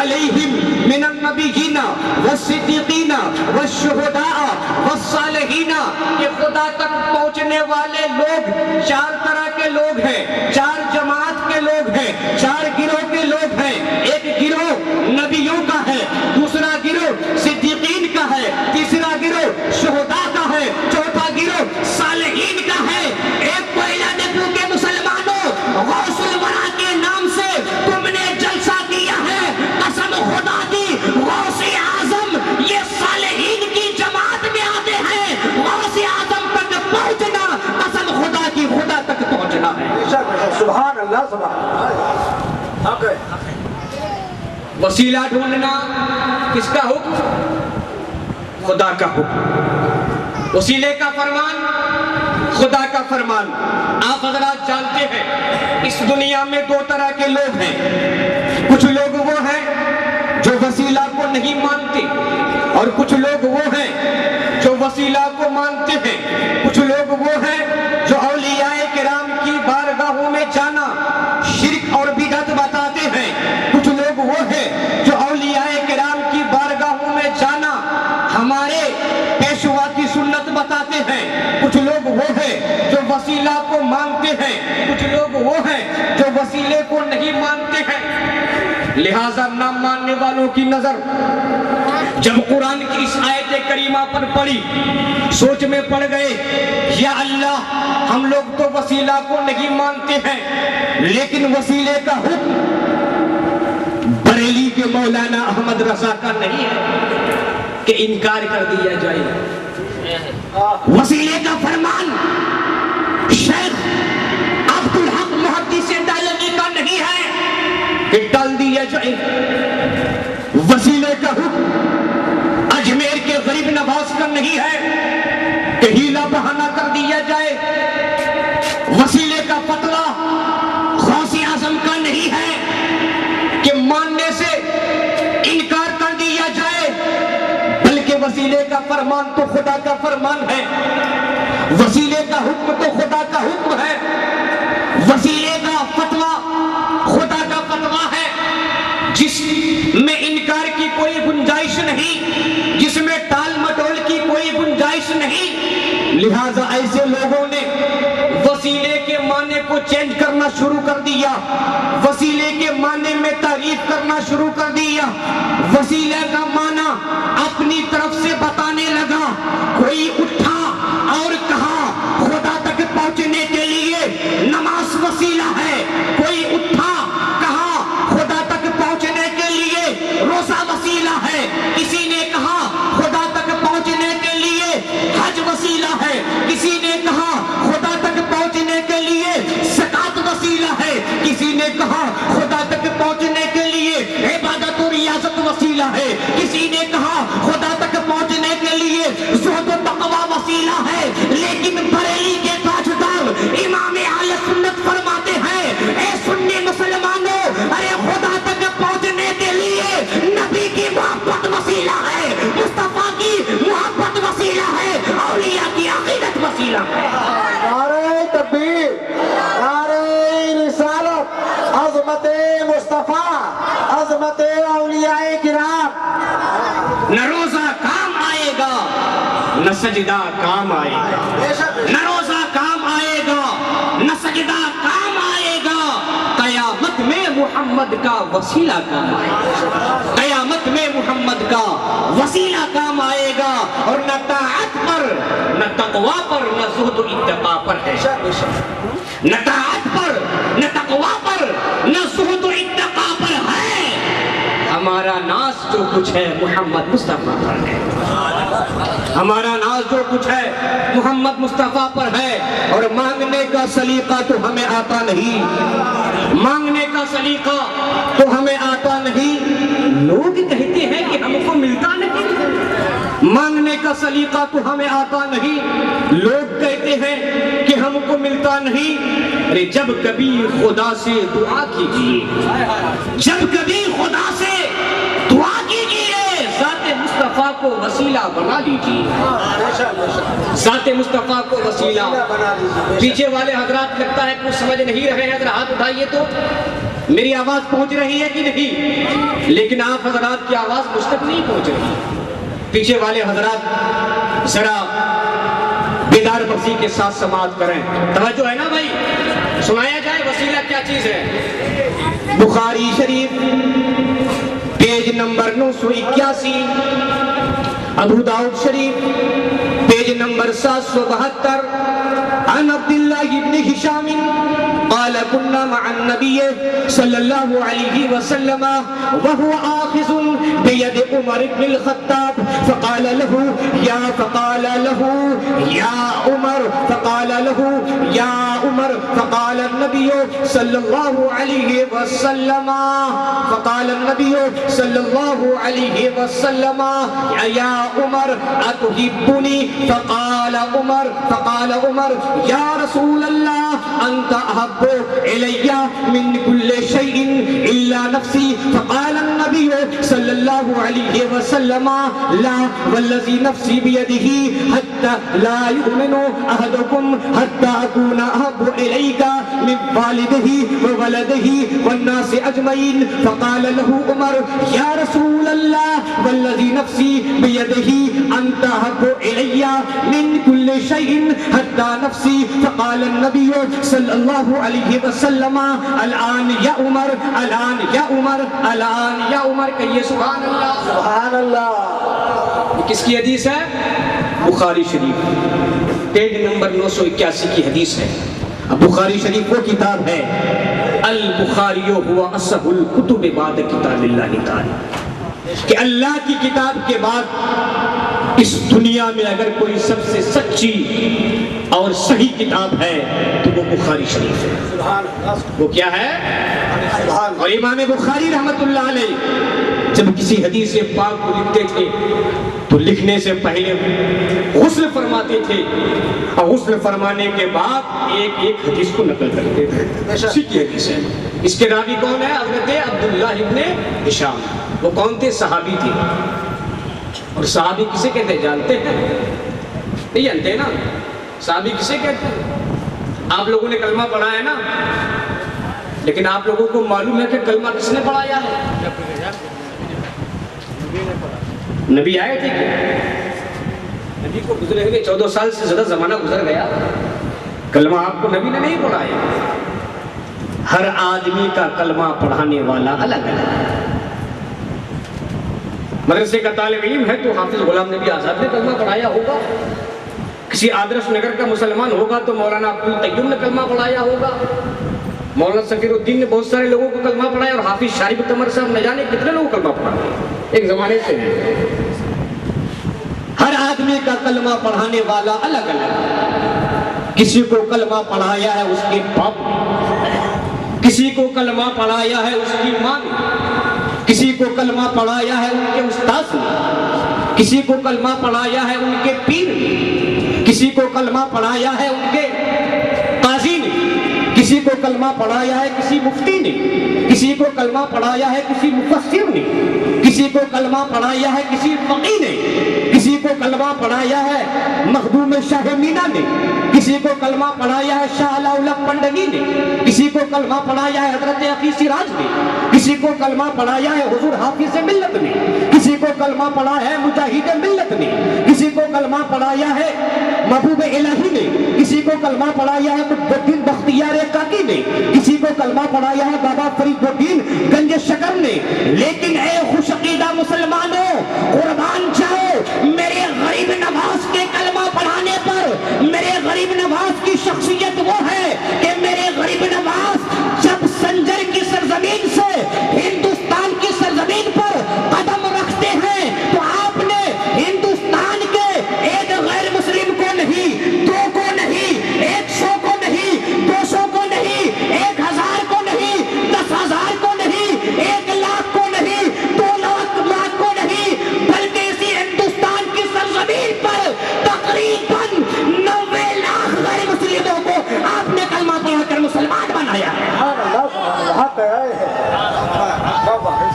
علیہم من النبیین والصدیقین والشہداء والصالحین، کہ خدا تک پہنچنے والے لوگ 4 طرح کے لوگ ہیں، 4 جماعت کے لوگ ہیں، 4 گروہ کے لوگ ہیں۔ ایک گروہ نبیوں کا ہے، دوسرا گروہ صدیقین کا ہے، تیسرا گروہ شہداء کا ہے، چوتھا گروہ صالحین کا ہے۔ ایک کو اعلان کروں کہ مسلمانوں، غوث الورا کے نام سے تم نے جلسہ کیا ہے، قسم خدا کی غوث اعظم یہ صالحین کی جماعت میں آتے ہیں۔ غوث اعظم تک پہنچنا قسم خدا کی خدا تک پہنچنا ہے۔ سبحان اللہ سبحان اللہ۔ وسیلہ ڈھونڈنا کس کا حکم؟ خدا کا حکم۔ وسیلے کا فرمان خدا کا فرمان۔ آپ حضرات جانتے ہیں اس دنیا میں 2 طرح کے لوگ ہیں۔ کچھ لوگ وہ ہیں جو وسیلہ کو نہیں مانتے، اور کچھ لوگ وہ ہیں جو وسیلہ کو مانتے ہیں۔ کچھ لوگ وہ ہیں جو اولیاء کرام کی بارگاہوں میں جانا شرک اور بدعت بتاتے ہیں۔ کچھ لوگ وہ ہیں جو اولیاء کرام کی بارگاہوں میں جانا ہمارے پیشوا کی سنت بتاتے ہیں۔ کچھ لوگ وہ ہیں جو وسیلہ کو مانتے ہیں، کچھ لوگ وہ ہیں جو وسیلے کو نہیں مانتے ہیں۔ لہذا نہ ماننے والوں کی نظر جب قرآن کی اس آیت کریمہ پر پڑی، سوچ میں پڑ گئے، یا اللہ ہم لوگ تو وسیلہ کو نہیں مانتے ہیں، لیکن وسیلے کا حکم بریلی کے مولانا احمد رضا کا نہیں ہے کہ انکار کر دیا جائے۔ وسیلے کا فرمان شیخ عبدالحق محدث دہلوی کا نہیں ہے کہ ٹال دیا جائے۔ وسیلے کا حکم اجمیر کے غریب نواز کا نہیں ہے کہ ہیلا بہانہ کر دیا جائے۔ وسیلے کا فتویٰ غوث اعظم کا نہیں ہے کہ ماننے سے انکار کر دیا جائے، بلکہ وسیلے کا فرمان تو خدا کا فرمان ہے، وسیلے کا حکم تو خدا کا حکم ہے، وسیلے کا فتویٰ خدا کا فتویٰ ہے، جس میں انکار کی کوئی گنجائش نہیں، جس میں ٹال مٹول کی کوئی گنجائش نہیں۔ لہٰذا ایسے لوگوں نے وسیلے کے معنی کو چینج کرنا شروع کر دیا، وسیلے کے معنی میں تعریف کرنا شروع کر دیا، وسیلے کا معنی اپنی طرف سے بتانے لگا۔ کوئی اٹھا اور کہا خدا تک پہنچنے کے لیے نماز وسیلہ ہے، کوئی اٹھا کہا خدا تک پہنچنے کے لیے روزہ وسیلہ ہے، کسی نے کہا خدا تک پہنچنے کے لیے حج وسیلہ ہے، کسی نے کہا خدا تک پہنچنے کے لیے زکات وسیلہ ہے، کسی نے کہا خدا تک پہنچنے کے لیے عبادت و ریاضت وسیلہ ہے، کسی نے کہا خدا تک پہنچنے کے لیے زہد و تقوی وسیلہ ہے۔ لیکن بریلی کے تاجدار امام اہل سنت فرماتے ہیں، اے سنی مسلمانوں، ارے خدا تک پہنچنے کے لیے نبی کی محبت وسیلہ ہے، مصطفیٰ کی محبت وسیلہ ہے، اولیاء کی عقیدت وسیلہ ہے۔ نعرہ تکبیر، نعرہ رسالت، عظمت مصطفیٰ، عظمت اولیاء کرام۔ نہ روزہ کام آئے گا، نہ سجدہ کام آئے گا، نہ روزہ کام آئے گا، نہ سجدہ کام آئے گا، قیامت میں محمد کا وسیلہ کام آئے گا، قیامت میں محمد کا وسیلہ کام آئے گا، اور نہ طاعت پر، نہ تقوی پر، نہ زہد و اتقا پر ہے، نہ طاعت پر، نہ تقوی پر، نہ زہد و اتقا پر ہے۔ ہمارا ناز جو کچھ ہے محمد مصطفیٰ پر ہے، ہمارا ناز جو کچھ ہے محمد مصطفیٰ پر ہے، اور مانگنے کا سلیقہ تو ہمیں آتا نہیں، مانگنے کا سلیقہ تو ہمیں آتا نہیں۔ لوگ کہتے ہیں کہ ہم کو ملتا نہیں، مانگنے کا سلیقہ تو ہمیں آتا نہیں، لوگ کہتے ہیں کہ ہم کو ملتا نہیں۔ ارے جب کبھی خدا سے دعا کیجیے، جب کبھی خدا سے دعا کیجیے، ذات مصطفیٰ کو وسیلہ بنا لیجیے، ذات مصطفیٰ کو وسیلہ۔ پیچھے والے حضرات لگتا ہے کچھ سمجھ نہیں رہے ہیں، ذرا ہاتھ اٹھائیے تو میری آواز پہنچ رہی ہے کہ نہیں؟ لیکن آپ حضرات کی آواز مجھ تک نہیں پہنچ رہی۔ پیچھے والے حضرات ذرا بیدار بخشی کے ساتھ سماعت کریں. توجہ ہے نا بھائی؟ سنایا جائے وسیلہ کیا چیز ہے. بخاری شریف پیج نمبر 981, ابو داؤد شریف پیج نمبر 772, عن عبد الله بن هشام قال كنا مع النبي صلى الله عليه وسلم وهو آخذ بيد عمر بن الخطاب فقال له يا عمر فقال النبي صلى الله عليه وسلم يا عمر أتحبني فقال عمر يا رسول الله أنت أحب إلي من كل شيء إلا نفسي فقال النبي صلى الله عليه وسلم لا والذي نفسي بيده حتى لا يؤمن أحدكم حتى أكون أحب إليك من والده وولده والناس أجمعين فقال له عمر يا رسول الله والذي نفسي بيده أنت أحب إلي من كل شيء حتى نفسي فقال النبي صلى الله عليه وسلم الآن يا عمر کہیے سبحان اللہ. سبحان اللہ. یہ کس کی حدیث ہے؟ بخاری شریف پیج نمبر 981 کی حدیث ہے. بخاری شریف وہ کتاب ہے البخاری هو اصح الکتب بعد کتاب اللہ تعالی کہ اللہ کی کتاب کے بعد اس دنیا میں اگر کوئی سب سے سچی اور صحیح کتاب ہے تو وہ بخاری شریف ہے. وہ کیا ہے؟ اور امام بخاری رحمت اللہ علیہ جب کسی حدیث پاک کو لکھتے تھے تو لکھنے سے پہلے غسل فرماتے تھے اور غسل فرمانے کے بعد ایک ایک حدیث کو نقل کرتے تھے. اسی کی حدیث ہے. اس کے راوی کون ہے؟ حضرت عبداللہ ابن ہشام. وہ کون تھے؟ صحابی تھے. اور صحابی کسے کہتے ہیں جانتے ہیں؟ نہیں جانتے نا صحابی کسے کہتے ہیں؟ آپ لوگوں نے کلمہ پڑھا ہے نا, لیکن آپ لوگوں کو معلوم ہے کہ کلمہ کس نے پڑھایا ہے؟ نبی آئے تھے کیا؟ نبی کو گزرے ہوئے 14 سال سے زیادہ زمانہ گزر گیا, کلمہ آپ کو نبی نے نہیں پڑھایا. ہر آدمی کا کلمہ پڑھانے والا الگ الگ ہے. مدرسے کا طالب علم ہے تو حافظ غلام نبی آزاد نے کلمہ پڑھایا ہوگا. کسی آدرش نگر کا مسلمان ہوگا تو مولانا عبدالقیوم نے کلمہ پڑھایا ہوگا. مولانا سفیر الدین نے بہت سارے لوگوں کو کلمہ پڑھایا, اور حافظ شارف قمر صاحب نہ جانے کتنے لوگوں کو کلمہ پڑھاتے ہیں ایک زمانے سے. ہر آدمی کا کلمہ پڑھانے والا الگ الگ ہے. کسی کو کلمہ پڑھایا ہے اس کے باپ نے, کسی کو کلمہ پڑھایا ہے اس کی ماں نے, کسی کو کلمہ پڑھایا ہے ان کے استاد نے, کسی کو کلمہ پڑھایا ہے ان کے پیر نے, کسی کو کلمہ پڑھایا ہے ان کے قاضی نے, کسی کو کلمہ پڑھایا ہے کسی مفتی نے, کسی کو کلمہ پڑھایا ہے کسی مفسر نے, کسی کو کلمہ پڑھایا ہے کسی فقیہ نے, کسی کو کلمہ پڑھایا ہے مخدوم شاہ مینا نے, کسی کو کلمہ پڑھایا ہے شاہ علاؤاللہ پنڈگی نے, کسی کو کلمہ پڑھایا ہے حضرت عقی سراج نے, کسی کو کلمہ پڑھایا ہے حضور حافظ ملت نے, کسی کو کلمہ پڑھایا ہے مجاہد ملت نے, کسی کو کلمہ پڑھایا ہے محبوب الہی نے, کسی کو کلمہ پڑھایا ہے قطب الدین بختیار کاکی نے, کسی کو کلمہ پڑھایا ہے بابا فرید الدین گنج شکر نے. لیکن اے خوش عقیدہ مسلمانوں, قربان جاؤ میرے غریب نواز کے کلمہ پڑھانے پر. میرے غریب نواز کی شخصیت وہ ہے کہ میرے غریب نواز جب سنجر کی سرزمین سے ہندوستان کی سرزمین پر قدم رکھتے ہیں تو آپ نے ہندوستان کے ایک غیر مسلم کو نہیں, 2 کو نہیں, 100 کو نہیں, 200 کو نہیں, 1000 کو نہیں, 10,000 کو نہیں, 1 لاکھ کو نہیں, 2 لاکھ کو نہیں, بلکہ اسی ہندوستان کی سرزمین پر تقریباً 90 لاکھ غیر مسلموں کو آپ نے کلمہ پڑھا کر مسلمان بنایا ہے.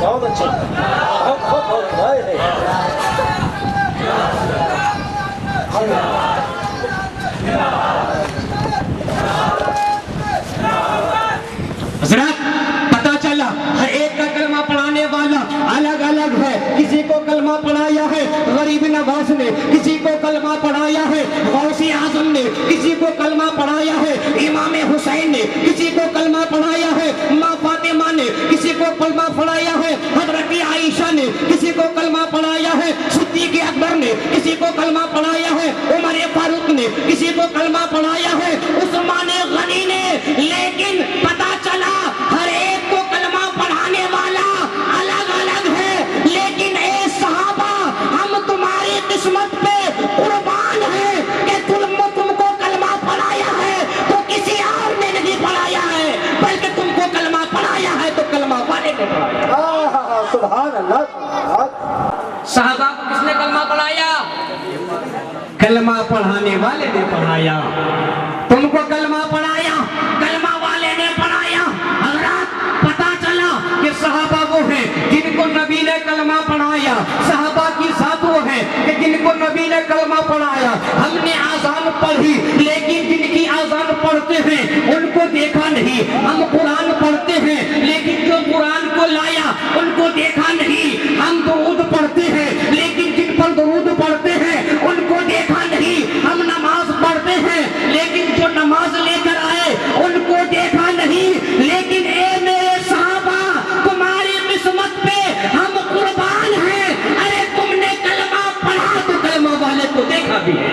بہت اچھا. حضرات پتہ چلا ہر ایک کا کلمہ پڑھانے والا الگ الگ ہے. کسی کو کلمہ پڑھایا ہے غریب نواز نے, کسی کو کلمہ پڑھایا ہے غوث اعظم نے, کو کلمہ پڑھایا ہے امام حسین نے، کسی کو کلمہ پڑھایا ہے ماں فاطمہ نے، کسی کو کلمہ پڑھایا ہے حضرت عائشہ نے، کسی کو کلمہ پڑھایا ہے صدیق اکبر نے، کسی کو کلمہ پڑھایا ہے عمر فاروق نے، کسی کو کلمہ پڑھایا ہے عثمان غنی نے، لیکن پتہ چلا ہر ایک کو کلمہ پڑھانے والا الگ الگ ہے، لیکن اے صحابہ ہم تمہاری قسمت پہ قربان ہیں کہ تم کو کلمہ پڑھایا ہے تو کسی اور نے نہیں پڑھایا ہے، بلکہ تم کو کلمہ پڑھایا ہے تو کلمہ والے نے پڑھایا۔ سبحان اللہ۔ صحابہ کو کس نے کلمہ پڑھایا؟ کلمہ پڑھانے والے نے پڑھایا۔ تم کو کلمہ پڑھایا، کلمہ والے نے پڑھایا۔ حضرات پتہ چلا کہ صحابہ وہ ہیں جن کو نبی نے کلمہ پڑھایا، صحابہ کی ذات وہ ہے کہ جن کو نبی نے کلمہ پڑھایا۔ ہم نے آذان پڑھی لیکن جن کی آذان پڑھتے ہیں ان کو دیکھا نہیں، ہم قرآن پڑھتے ہیں لیکن جو قرآن کو لایا ان کو دیکھا نہیں، ہم درود پڑھتے ہیں لیکن جن پر درود پڑھتے ہیں ان کو دیکھا نہیں، ہم نماز پڑھتے ہیں لیکن جو نماز لے کر آئے ان کو دیکھا نہیں، لیکن اے میرے صحابہ تمہاری قسمت پہ ہم قربان ہیں، ارے تم نے کلمہ پڑھا تو کلمہ والے کو دیکھا بھی ہے،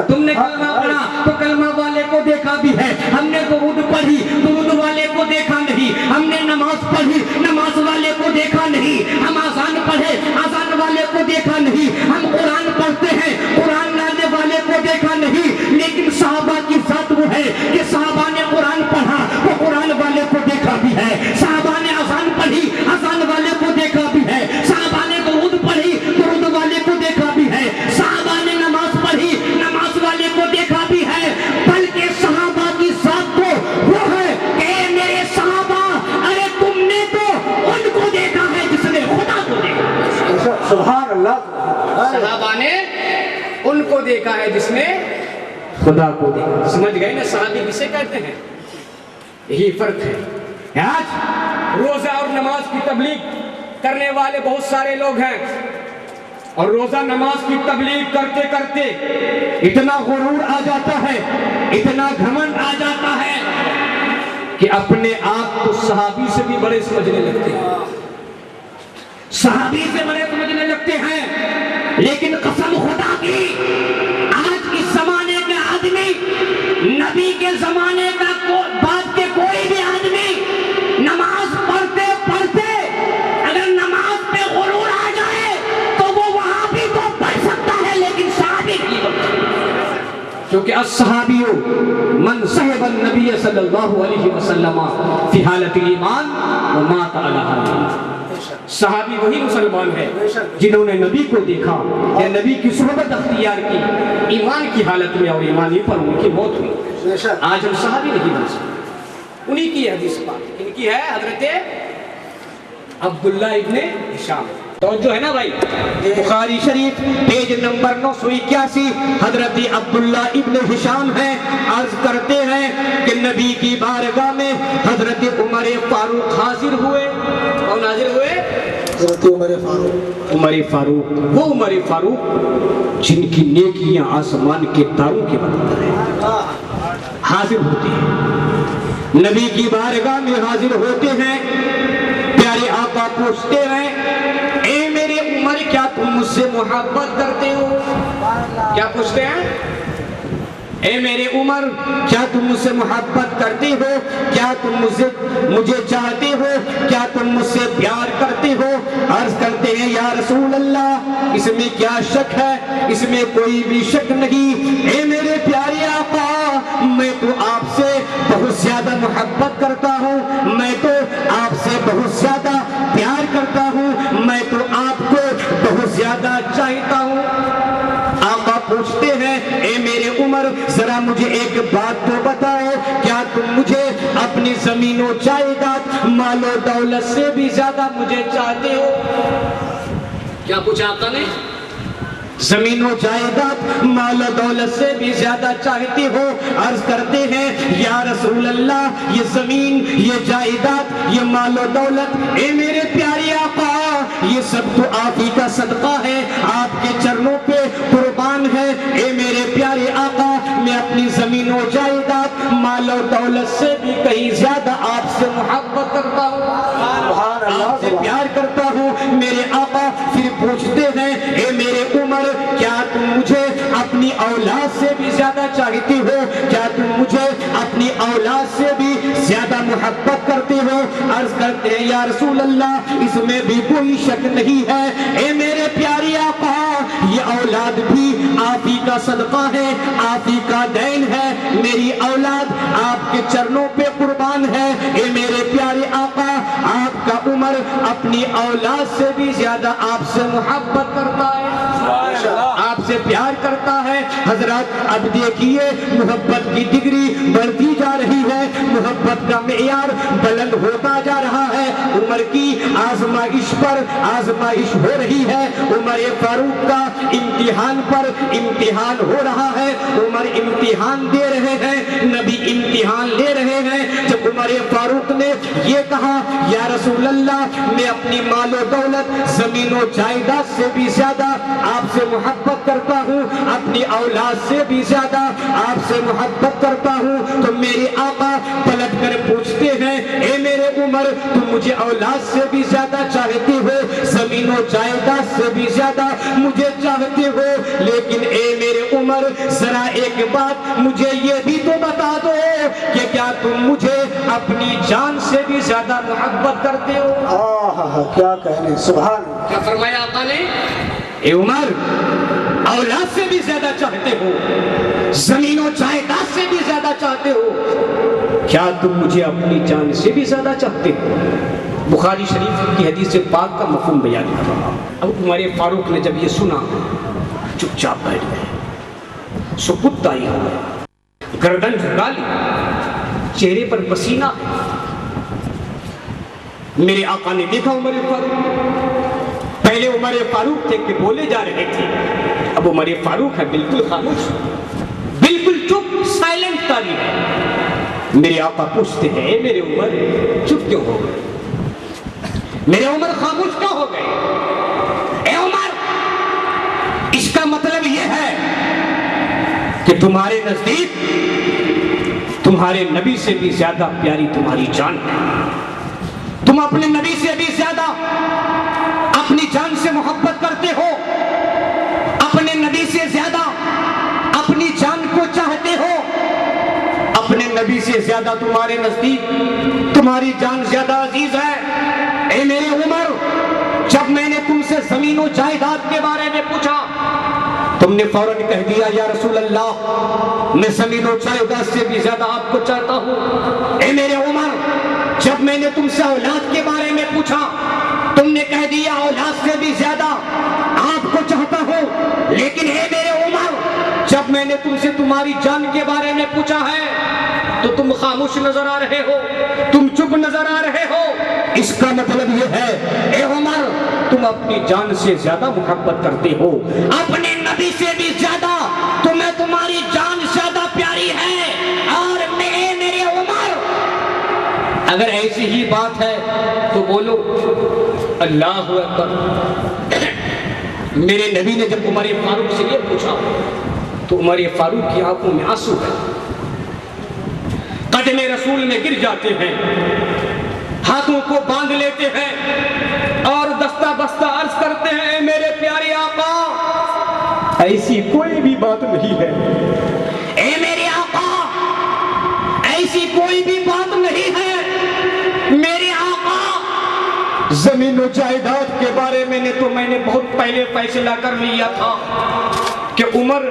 تم نے کلمہ پڑھا تو کلمہ والے کو دیکھا بھی ہے، ہم نے درود پڑھی درود والے کو دیکھا نہیں، ہم نے نماز پڑھی نماز والے کو دیکھا نہیں، ہم آذان پڑھے آذان والے کو دیکھا نہیں، ہم قرآن پڑھتے ہیں قرآن لانے والے کو دیکھا نہیں، لیکن صحابہ کی ذات وہ ہے کہ صحابہ نے قرآن پڑھا وہ قرآن والے کو دیکھا بھی ہے، صحابہ نے آذان پڑھی آذان والے کو دیکھا بھی ہے، صحابہ نے درود پڑھی درود والے کو دیکھا بھی ہے، صحابہ نے نماز پڑھی نماز والے کو دیکھا بھی ہے، بلکہ صحابہ کی ذات تو وہ ہے کہ اے میرے صحابہ ارے تم نے تو ان کو دیکھا ہے جس نے خدا کو دیکھا۔ سبحان اللہ۔ صحابہ نے ان کو دیکھا ہے جس نے خدا کو دیکھا۔ سمجھ گئے نا صحابی کسے کہتے ہیں؟ یہی فرق ہے۔ آج روزہ اور نماز کی تبلیغ کرنے والے بہت سارے لوگ ہیں اور روزہ نماز کی تبلیغ کرتے کرتے اتنا غرور آ جاتا ہے اتنا گھمنڈ آ جاتا ہے کہ اپنے آپ کو صحابی سے بھی بڑے سمجھنے لگتے ہیں، صحابی سے بڑے سمجھنے لگتے ہیں، لیکن قسم خدا کی آج اس زمانے کے آدمی نبی کے زمانے کا بعد کے کوئی بھی آدمی نماز پڑھتے پڑھتے اگر نماز پہ غرور آ جائے تو وہ وہاں بھی تو پڑھ سکتا ہے لیکن صحابی کی کیونکہ الصحابی من صحب النبی صلی اللہ علیہ وسلم فی حالت ایمان ومات علی حالہ۔ صحابی وہی مسلمان ہے جنہوں نے نبی کو دیکھا یا نبی کی صحبت اختیار کی ایمان کی حالت میں اور ایمانی پر ان کی موت ہوئی۔ آج ہم صحابی نہیں بن سکتے، انہی کی حدیث پاک ان کی ہے حضرت عبداللہ ابن ہشام۔ توجہ ہے نا بھائی؟ بخاری شریف پیج نمبر 981 حضرت عبداللہ ابن ہشام ہیں، عرض کرتے ہیں کہ نبی کی بارگاہ میں حضرت عمر فاروق حاضر ہوئے۔ کون حاضر ہوئے؟ حضرت عمر فاروق۔ عمر فاروق، وہ عمر فاروق جن کی نیکیاں آسمان کے تاروں کے برابر ہیں، حاضر ہوتے ہیں نبی کی بارگاہ میں، حاضر ہوتے ہیں۔ پیارے آقا پوچھتے ہیں اے میرے عمر کیا تم مجھ سے محبت کرتے ہو؟ کیا پوچھتے ہیں؟ اے میرے عمر کیا تم مجھ سے محبت کرتے ہو؟ کیا تم مجھے چاہتے ہو؟ کیا تم مجھ سے پیار کرتے ہو؟ عرض کرتے ہیں یا رسول اللہ اس میں کیا شک ہے؟ اس میں کوئی بھی شک نہیں۔ اے میرے پیارے آقا میں تو آپ سے بہت زیادہ محبت کرتا ہوں، میں تو آپ سے بہت زیادہ پیار کرتا ہوں، میں تو آپ کو بہت زیادہ چاہتا ہوں۔ آقا پوچھتے ہیں اے میرے عمر ذرا مجھے ایک بات تو بتاؤ، کیا تم مجھے اپنی زمین و جائیداد مال و دولت سے بھی زیادہ مجھے چاہتے ہو؟ کیا پوچھا آقا نے؟ زمین و جائیداد مال و دولت سے بھی زیادہ چاہتے ہو؟ عرض کرتے ہیں یا رسول اللہ یہ زمین یہ جائیداد یہ مال و دولت اے میرے پیارے آقا یہ سب تو آپ ہی کا صدقہ ہے، آپ کے چرنوں پہ قربان ہے۔ اے میرے پیارے آقا، میں اپنی زمین و جائیداد، مال و دولت سے بھی کہیں زیادہ آپ سے محبت کرتا ہوں، آپ سے پیار کرتا ہوں۔ میرے آقا پھر پوچھتے ہیں، اے میرے عمر، کیا تم مجھے اپنی اولاد سے بھی زیادہ چاہتی ہو؟ کیا تم مجھے اپنی اولاد سے بھی زیادہ محبت کرتے ہو؟ عرض کرتے ہیں، یا رسول اللہ، اس میں بھی کوئی شک نہیں ہے۔ اے میرے پیارے آقا، یہ اولاد بھی آپ ہی کا صدقہ ہے، آپ ہی کا دین ہے۔ میری اولاد آپ کے چرنوں پہ قربان ہے۔ اے میرے پیارے آقا، آپ کا عمر اپنی اولاد سے بھی زیادہ آپ سے محبت کرتا ہے، آپ سے پیار کرتا ہے۔ حضرات اب دیکھیے، محبت کی ڈگری بڑھتی جا رہی ہے، محبت کا معیار بلند ہوتا جا رہا ہے۔ عمر کی آزمائش پر آزمائش ہو رہی ہے، عمر فاروق کا امتحان پر امتحان ہو رہا ہے۔ عمر امتحان دے رہے ہیں، نبی امتحان لے رہے ہیں۔ جب عمر فاروق نے یہ کہا، یا رسول اللہ، میں اپنی مال و دولت، زمین و جائیداد سے بھی زیادہ آپ سے محبت کرتا ہوں، اپنی اولاد سے بھی زیادہ آپ سے محبت کرتا ہوں، تو میرے آقا پلٹ کر پوچھتے ہیں، اے میرے عمر، تم مجھے اولاد سے بھی زیادہ چاہتے ہو، زمین و جائیداد سے بھی زیادہ مجھے چاہتے ہو، لیکن اے میرے عمر، ذرا ایک بات مجھے یہ بھی تو بتا دو کہ کیا تم مجھے اپنی جان سے بھی زیادہ محبت کرتے ہو؟ کیا کہنے، سبحان اللہ۔ کیا فرمایا آقا نے؟ اے عمر، اولاد سے بھی زیادہ چاہتے ہو، زمین و جائیداد سے بھی زیادہ چاہتے ہو، کیا تم مجھے اپنی جان سے بھی زیادہ چاہتے ہو؟ بخاری شریف کی حدیث پاک کا مفہوم بیان کر رہا ہوں۔ اب عمر فاروق نے جب یہ سنا، چپ چاپ بیٹھ گئے، سکوت تاری ہو گیا، گردن جھکا لی، چہرے پر پسینہ۔ میرے آقا نے دیکھا عمر فاروق، پہلے عمر فاروق تھے کہ بولے جا رہے تھے، اب عمر فاروق ہے بالکل خاموش، بالکل چپ، سائلنٹ تاری ہے۔ میرے آقا پوچھتے ہیں، اے میرے عمر، چپ کیوں ہو گئے؟ میرے عمر خاموش کیوں ہو گئے؟ اے عمر، اس کا مطلب یہ ہے کہ تمہارے نزدیک تمہارے نبی سے بھی زیادہ پیاری تمہاری جان ہے، تم اپنے نبی سے بھی زیادہ اپنی جان سے محبت کرتے ہو، اپنے نبی سے زیادہ اپنی جان کو چاہتے ہو، اپنے نبی سے زیادہ تمہارے نزدیک تمہاری جان زیادہ عزیز ہے۔ اے میرے عمر، جب میں نے تم سے زمین و جائیداد کے بارے میں پوچھا، تم نے فوراً کہہ دیا، یا رسول اللہ، میں زمین و جائیداد سے بھی زیادہ آپ کو چاہتا ہوں۔ اے میرے عمر، جب میں نے تم سے اولاد کے بارے میں پوچھا، تم نے کہہ دیا اولاد سے بھی زیادہ آپ کو چاہتا ہوں، لیکن اے میرے عمر، جب میں نے تم سے تمہاری جان کے بارے میں پوچھا ہے تو تم خاموش نظر آ رہے ہو، تم چپ نظر آ رہے ہو۔ اس کا مطلب یہ ہے، اے عمر، تم اپنی جان سے زیادہ محبت کرتے ہو، اپنے نبی سے بھی زیادہ تمہیں تمہاری جان زیادہ پیاری ہے۔ اور اے میرے عمر، اگر ایسی ہی بات ہے تو بولو اللہ اکبر۔ میرے نبی نے جب عمر فاروق سے یہ پوچھا تو عمر فاروق کی آنکھوں میں آنسو ہے، قدم رسول میں گر جاتے ہیں، ہاتھوں کو باندھ لیتے ہیں اور دستہ بستہ عرض کرتے ہیں، اے میرے پیارے آقا، ایسی کوئی بھی بات نہیں ہے، اے میرے آقا، ایسی کوئی بھی بات نہیں ہے۔ میرے آقا، زمین و جائیداد کے بارے میں نے بہت پہلے فیصلہ کر لیا تھا کہ عمر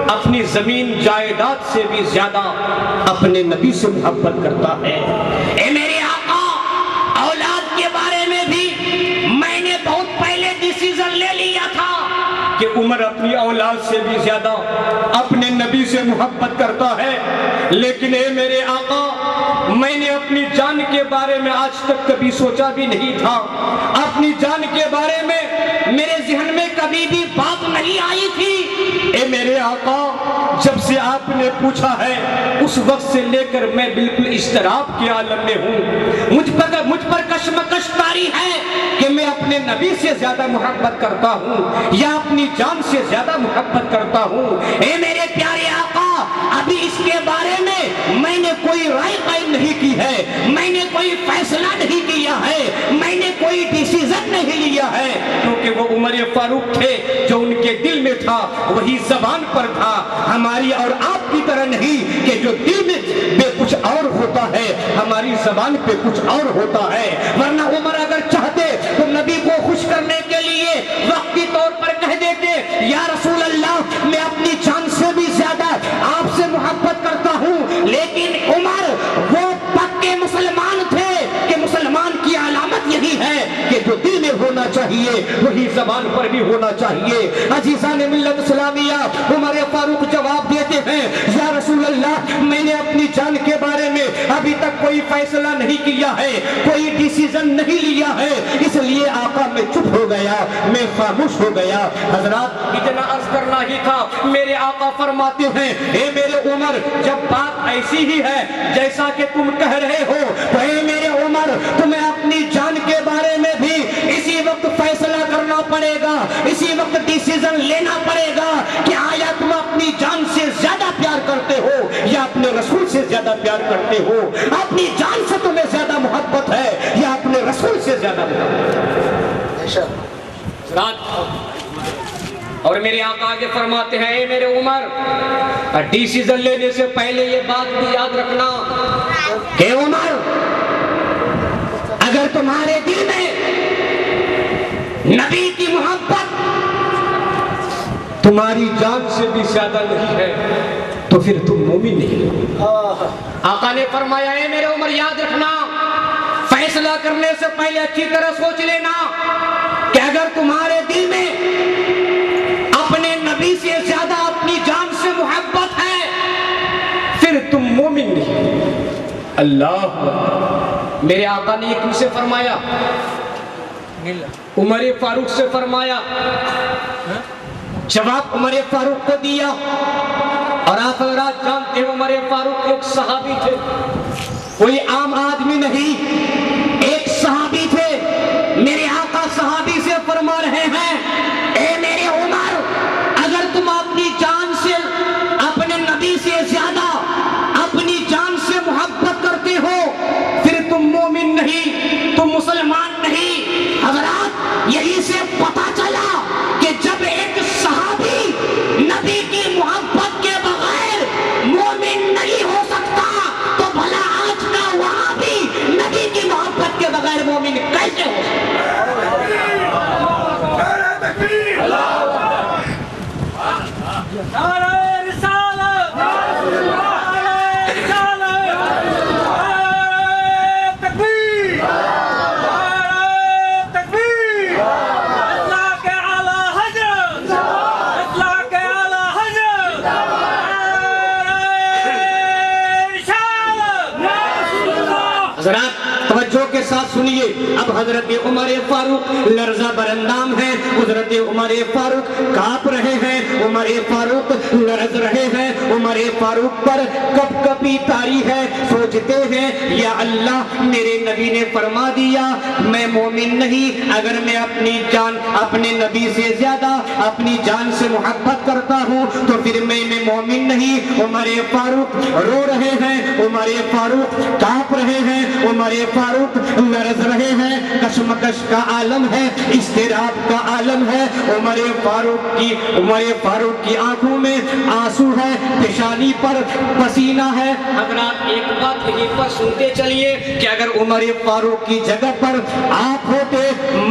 اپنی زمین جائیداد سے بھی زیادہ اپنے نبی سے محبت کرتا ہے۔ اے میرے آقا، اولاد کے بارے میں بھی میں نے بہت پہلے ڈیسیژن لے لیا تھا کہ عمر اپنی اولاد سے بھی زیادہ اپنے نبی سے محبت کرتا ہے، لیکن اے میرے آقا، میں نے اپنی جان کے بارے میں آج تک کبھی سوچا بھی نہیں تھا، اپنی جان کے بارے میں میرے ذہن میں کبھی بھی بات نہیں آئی تھی اے میرے آقا جب سے آپ نے پوچھا ہے اس وقت سے لے کر میں بالکل اضطراب کے عالم میں ہوں. مجھ پر کشمکش طاری ہے کہ میں اپنے نبی سے زیادہ محبت کرتا ہوں یا اپنی جان سے زیادہ محبت کرتا ہوں. اے میرے پیارے آقا ابھی اس کے بارے میں نے کوئی رائے قائم نہیں کی ہے, میں نے کوئی فیصلہ نہیں کیا ہے, میں نے کوئی ڈیسیزن نہیں لیا ہے, کیونکہ وہ عمر فاروق تھے جو ان کے دل میں تھا وہی زبان پر تھا. ہماری اور آپ کی طرح نہیں کہ جو دل میں بے کچھ اور ہوتا ہے ہماری زبان پہ کچھ اور ہوتا ہے. ورنہ عمر اگر چاہتے تو نبی کو خوش کرنے کے لیے وقتی طور پر کہہ دیتے یا رسول اللہ میں اپنی جان سے بھی زیادہ آپ سے محبت کرتا ہوں. لیکن عمر وہ پکے مسلمان تھے کہ مسلمان کی علامت یہی ہے کہ جو دل میں ہونا چاہیے وہی زبان پر بھی ہونا چاہیے. عزیزان ملت اسلامیہ عمر فاروق جواب دیتے ہیں یا رسول اللہ میں نے اپنی جان کے بارے میں ابھی تک کوئی فیصلہ نہیں کیا ہے, کوئی ڈیسیزن نہیں لیا ہے, اس لیے آقا میں چپ ہو گیا, میں خاموش ہو گیا. حضرات اتنا عرض کرنا ہی تھا. میرے آقا فرماتے ہیں اے میرے عمر جب بات ایسی ہی ہے جیسا کہ تم کہہ رہے ہو تو اے میرے عمر تمہیں اپنی جان کے بارے میں بھی اسی وقت فیصلہ کرنا پڑے گا, اسی وقت ڈیسیزن لینا پڑے گا کہ آیا تم اپنی جان سے زیادہ پیار کرتے ہو یا اپنے رسول سے زیادہ پیار کرتے ہو. اپنی جان سے تمہیں زیادہ محبت ہے یا اپنے رسول سے زیادہ محبت ہے. اور میرے آقا آگے فرماتے ہیں اے میرے عمر ڈیسیزن لینے سے پہلے یہ بات بھی یاد رکھنا کہ عمر اگر تمہارے دل میں نبی کی محبت تمہاری جان سے بھی زیادہ نہیں ہے تو پھر تم مومن نہیں. آقا نے فرمایا اے میرے عمر یاد رکھنا فیصلہ کرنے سے پہلے اچھی طرح سوچ لینا کہ اگر تمہارے دل میں اپنے نبی سے زیادہ اپنی جان سے محبت ہے پھر تم مومن نہیں. اللہ میرے آقا نے یہ کن سے فرمایا؟ عمر فاروق سے فرمایا. جواب عمر فاروق کو دیا. اور آپ حضرات جانتے ہیں عمر فاروق ایک صحابی تھے, کوئی عام آدمی نہیں, ایک صحابی تھے. میرے آقا صحابی سے فرما رہے ہیں اے میرے عمر اگر تم اپنی جان سے اپنے نبی سے زیادہ اپنی جان سے محبت کرتے ہو پھر تم مومن نہیں, تم مسلمان نہیں. حضرات یہی سے پتا چلا کہ جب ایک صحابی نبی کی محبت کے بغیر مومن نہیں ہو سکتا تو بھلا آج کا وہاں بھی نبی کی محبت کے بغیر مومن کیسے ہو سکتا؟ توجہ کے ساتھ سنیے. اب حضرت عمر فاروق لرزہ برندام ہے, حضرت عمر فاروق کانپ رہے ہیں, عمر فاروق لرز رہے ہیں, عمر فاروق پر کپ کپی طاری ہے. سوچتے ہیں یا اللہ میرے نبی نے فرما دیا میں مومن نہیں اگر میں اپنی جان اپنے نبی سے زیادہ اپنی جان سے محبت کرتا ہوں تو پھر میں مومن نہیں. عمر فاروق رو رہے ہیں, عمر فاروق کانپ رہے ہیں, عمر فاروق لرز رہے ہیں. کشمکش کا عالم ہے, اضطراب کا عالم ہے. عمر فاروق کی آنکھوں میں آنسو ہے, پیشانی پر پسینہ ہے. حضرات ایک بات یہیں پر سنتے چلیے کہ اگر عمر فاروق کی جگہ پر آپ ہوتے,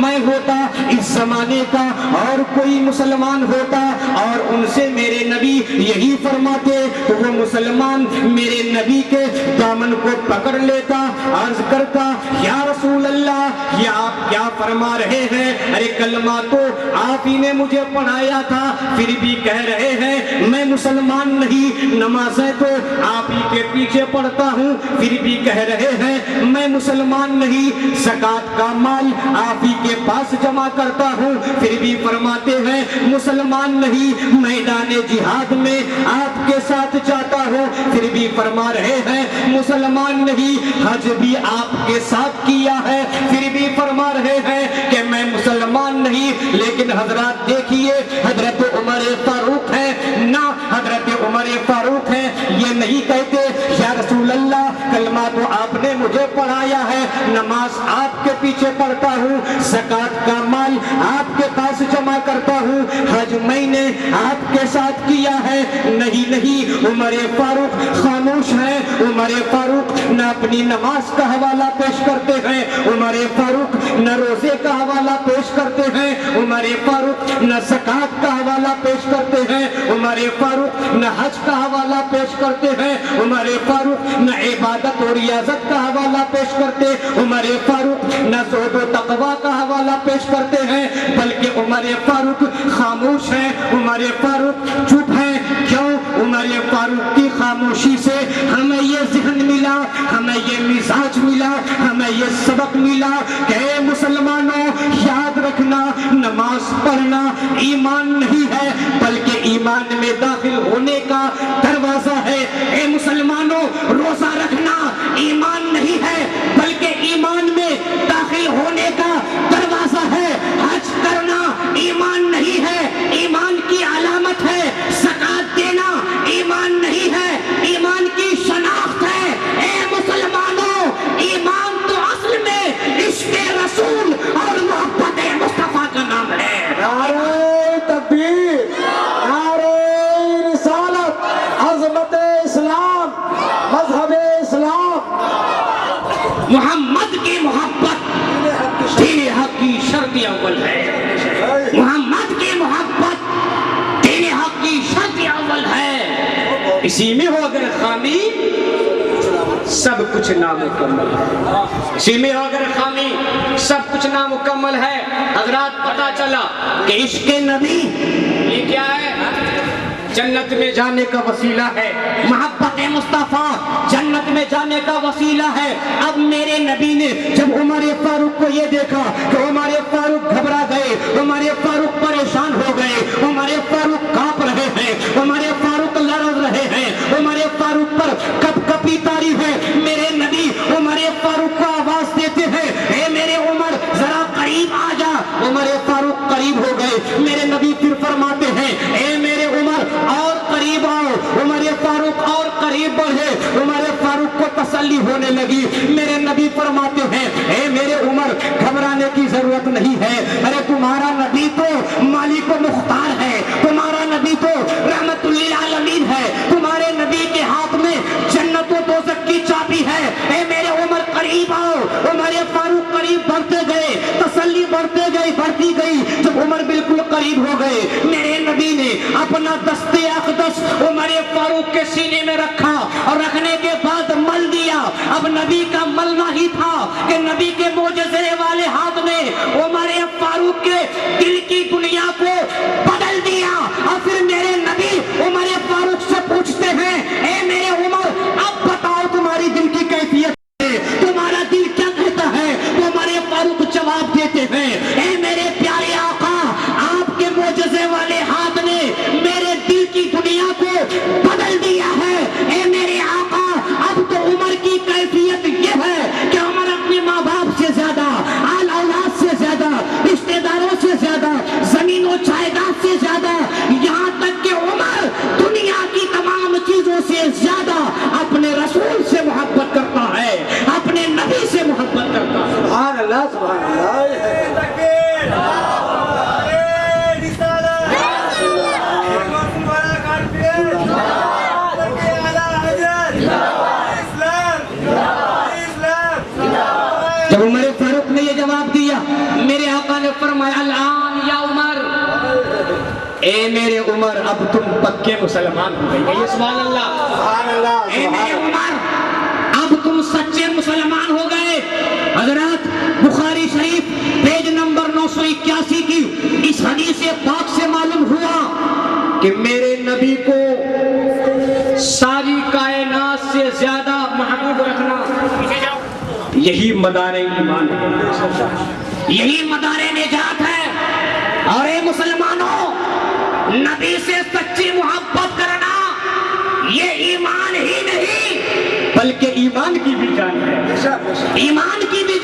میں ہوتا, اس زمانے کا اور کوئی مسلمان ہوتا اور ان سے میرے نبی یہی فرماتے تو وہ مسلمان میرے نبی کے دامن کو پکڑ لیتا, عرض کرتا یا رسول اللہ یہ آپ کیا فرما رہے ہیں؟ ارے کلمہ تو آپ ہی نے مجھے پڑھایا تھا, پھر بھی کہہ رہے ہیں میں مسلمان نہیں, نمازیں تو آپ ہی کے پیچھے پڑتا ہوں پھر بھی کہہ رہے ہیں میں مسلمان نہیں، زکات کا مال آپ ہی کے پاس جمع کرتا ہوں پھر بھی فرماتے ہیں مسلمان نہیں، میدان جہاد میں آپ کے ساتھ جاتا ہوں پھر بھی فرما رہے ہیں مسلمان نہیں، حج بھی آپ کے ساتھ کیا ہے پھر بھی فرما رہے ہیں کہ میں مسلمان نہیں۔ لیکن حضرات دیکھیے حضرت عمر فاروق ہے نہ، حضرت عمر فاروق ہے یہ نہیں کہتے یا رسول اللہ کلمہ تو آپ نے مجھے پڑھایا ہے، نماز آپ کے پیچھے پڑھتا ہوں، زکات کا مال آپ کے پاس جمع کرتا ہوں، حج میں نے آپ کے ساتھ کیا ہے، نہیں نہیں، عمر فاروق خاموش ہے۔ عمر فاروق نہ اپنی نماز کا حوالہ پیش کرتے ہیں، عمر فاروق نہ روزے کا حوالہ پیش کرتے ہیں، عمر فاروق نہ زکات کا حوالہ پیش کرتے ہیں، عمر فاروق نہ حج کا حوالہ پیش کرتے ہیں، عمر فاروق نہ عبادت اور ریاضت کا حوالہ پیش کرتے، عمر فاروق نہ زہد و تقوی کا حوالہ پیش کرتے ہیں، بلکہ عمر فاروق خاموش ہے، عمر فاروق چپ ہے۔ کیوں؟ عمر فاروق کی خاموشی سے ہمیں یہ ذہن ملا، ہمیں یہ مزاج ملا، ہمیں یہ سبق ملا کہ اے مسلمانوں یاد رکھنا نماز پڑھنا ایمان نہیں ہے بلکہ ایمان میں داخل ہونے کا دروازہ ہے۔ اے مسلمانوں روزہ رکھنا ایمان نہیں ہے بلکہ ایمان میں داخل ہونے کا دروازہ ہے۔ حج کرنا ایمان نہیں ہے، ایمان کی علامت ہے۔ زکات دینا ایمان نہیں ہے، ایمان کی شناخت ہے۔ اے مسلمانوں ایمان تو اصل میں عشق رسول اور محبت مصطفیٰ کا نام ہے۔ نعرہ تکبیر، نعرہ رسالت، عظمت اسلام، مذہب اسلام، محمد کی محبت دین حق کی شرط اول ہے، محمد کی محبت دین حق کی شرط اول ہے۔ اسی میں ہو اگر خامی سب کچھ نامکمل ہے، اسی میں ہو اگر خامی سب کچھ نامکمل ہے۔ حضرات پتہ چلا کہ عشق نبی یہ کیا ہے؟ جنت میں جانے کا وسیلہ ہے، محبت مصطفیٰ جنت میں جانے کا وسیلہ ہے۔ اب میرے نبی نے جب عمر فاروق کو یہ دیکھا کہ عمر فاروق گھبرا گئے، عمر فاروق پریشان ہو گئے، عمر فاروق کانپ رہے ہیں، عمر فاروق لرز رہے ہیں، عمر فاروق پر کپ کپی طاری ہے، میرے نبی عمر فاروق کو آواز دیتے ہیں اے میرے عمر ذرا قریب آ جا۔ عمر فاروق قریب ہو گئے، میرے نبی پھر فرماتے ہیں اے میرے عمر اور قریب آؤ۔ عمر فاروق اور قریب بڑھے، عمر فاروق کو تسلی ہونے لگی، میرے نبی فرماتے ہیں اے میرے عمر گھبرانے کی ضرورت نہیں ہے، ارے تمہارا نبی تو مالک و مختار ہے، تمہارا نبی تو رحمت للعالمین ہے، تمہارے نبی کے ہاتھ میں جنت و دوزخ کی چابی ہے، اے میرے عمر قریب آؤ۔ عمر فاروق قریب بڑھتے گئے، تسلی بڑھتے گئی بڑھتی گئی، جب عمر بالکل قریب ہو گئے میرے نبی نے اپنا دستے اقدس عمر فاروق کے سینے میں رکھا اور رکھنے کے بعد مل دیا۔ اب نبی کا ملنا ہی تھا کہ نبی کے معجزے والے ہاتھ نے عمر فاروق کے دل کی دنیا کو بدل دیا۔ اور پھر میرے نبی عمر فاروق سے پوچھتے ہیں اے میرے عمر اب بتاؤ تمہاری دل کی کیفیت، تمہارا دل کیا کہتا ہے؟ عمر فاروق جواب دیتے ہیں اے میرے پیارے آقا آپ کے معجزے والے ہاتھ نے میرے دل کی دنیا کو بدل دیا ہے۔ اے میرے آقا اب تو عمر کی کیفیت یہ ہے کہ عمر اپنے ماں باپ سے زیادہ، آل اولاد سے زیادہ، رشتہ داروں سے زیادہ، زمین و جائیداد سے زیادہ، یہاں تک کہ عمر دنیا کی تمام چیزوں سے زیادہ اپنے رسول سے محبت کرتا ہے، اپنے نبی سے محبت کرتا ہے۔ سبحان اللہ، سبحان اللہ۔ جب عمر فاروق نے یہ جواب دیا میرے آقا نے فرمایا الان یا عمر، اے میرے عمر اب تم پکے مسلمان ہو گئے۔ یہ سبحان اللہ، سبحان اللہ، اے میرے عمر اب تم سچے مسلمان ہو گئے۔ حضرات بخاری شریف پیج نمبر 981 کی اس حدیث پاک سے معلوم ہوا کہ میرے نبی کو ساری کائنات اولاد سے زیادہ محبوب رکھنا، یہی مدار ایمان ہے، یہی مدار نجات ہے۔ اور اے مسلمانوں، نبی سے سچی محبت کرنا یہ ایمان ہی نہیں بلکہ ایمان کی بھی جان ہے، ایمان کی بھی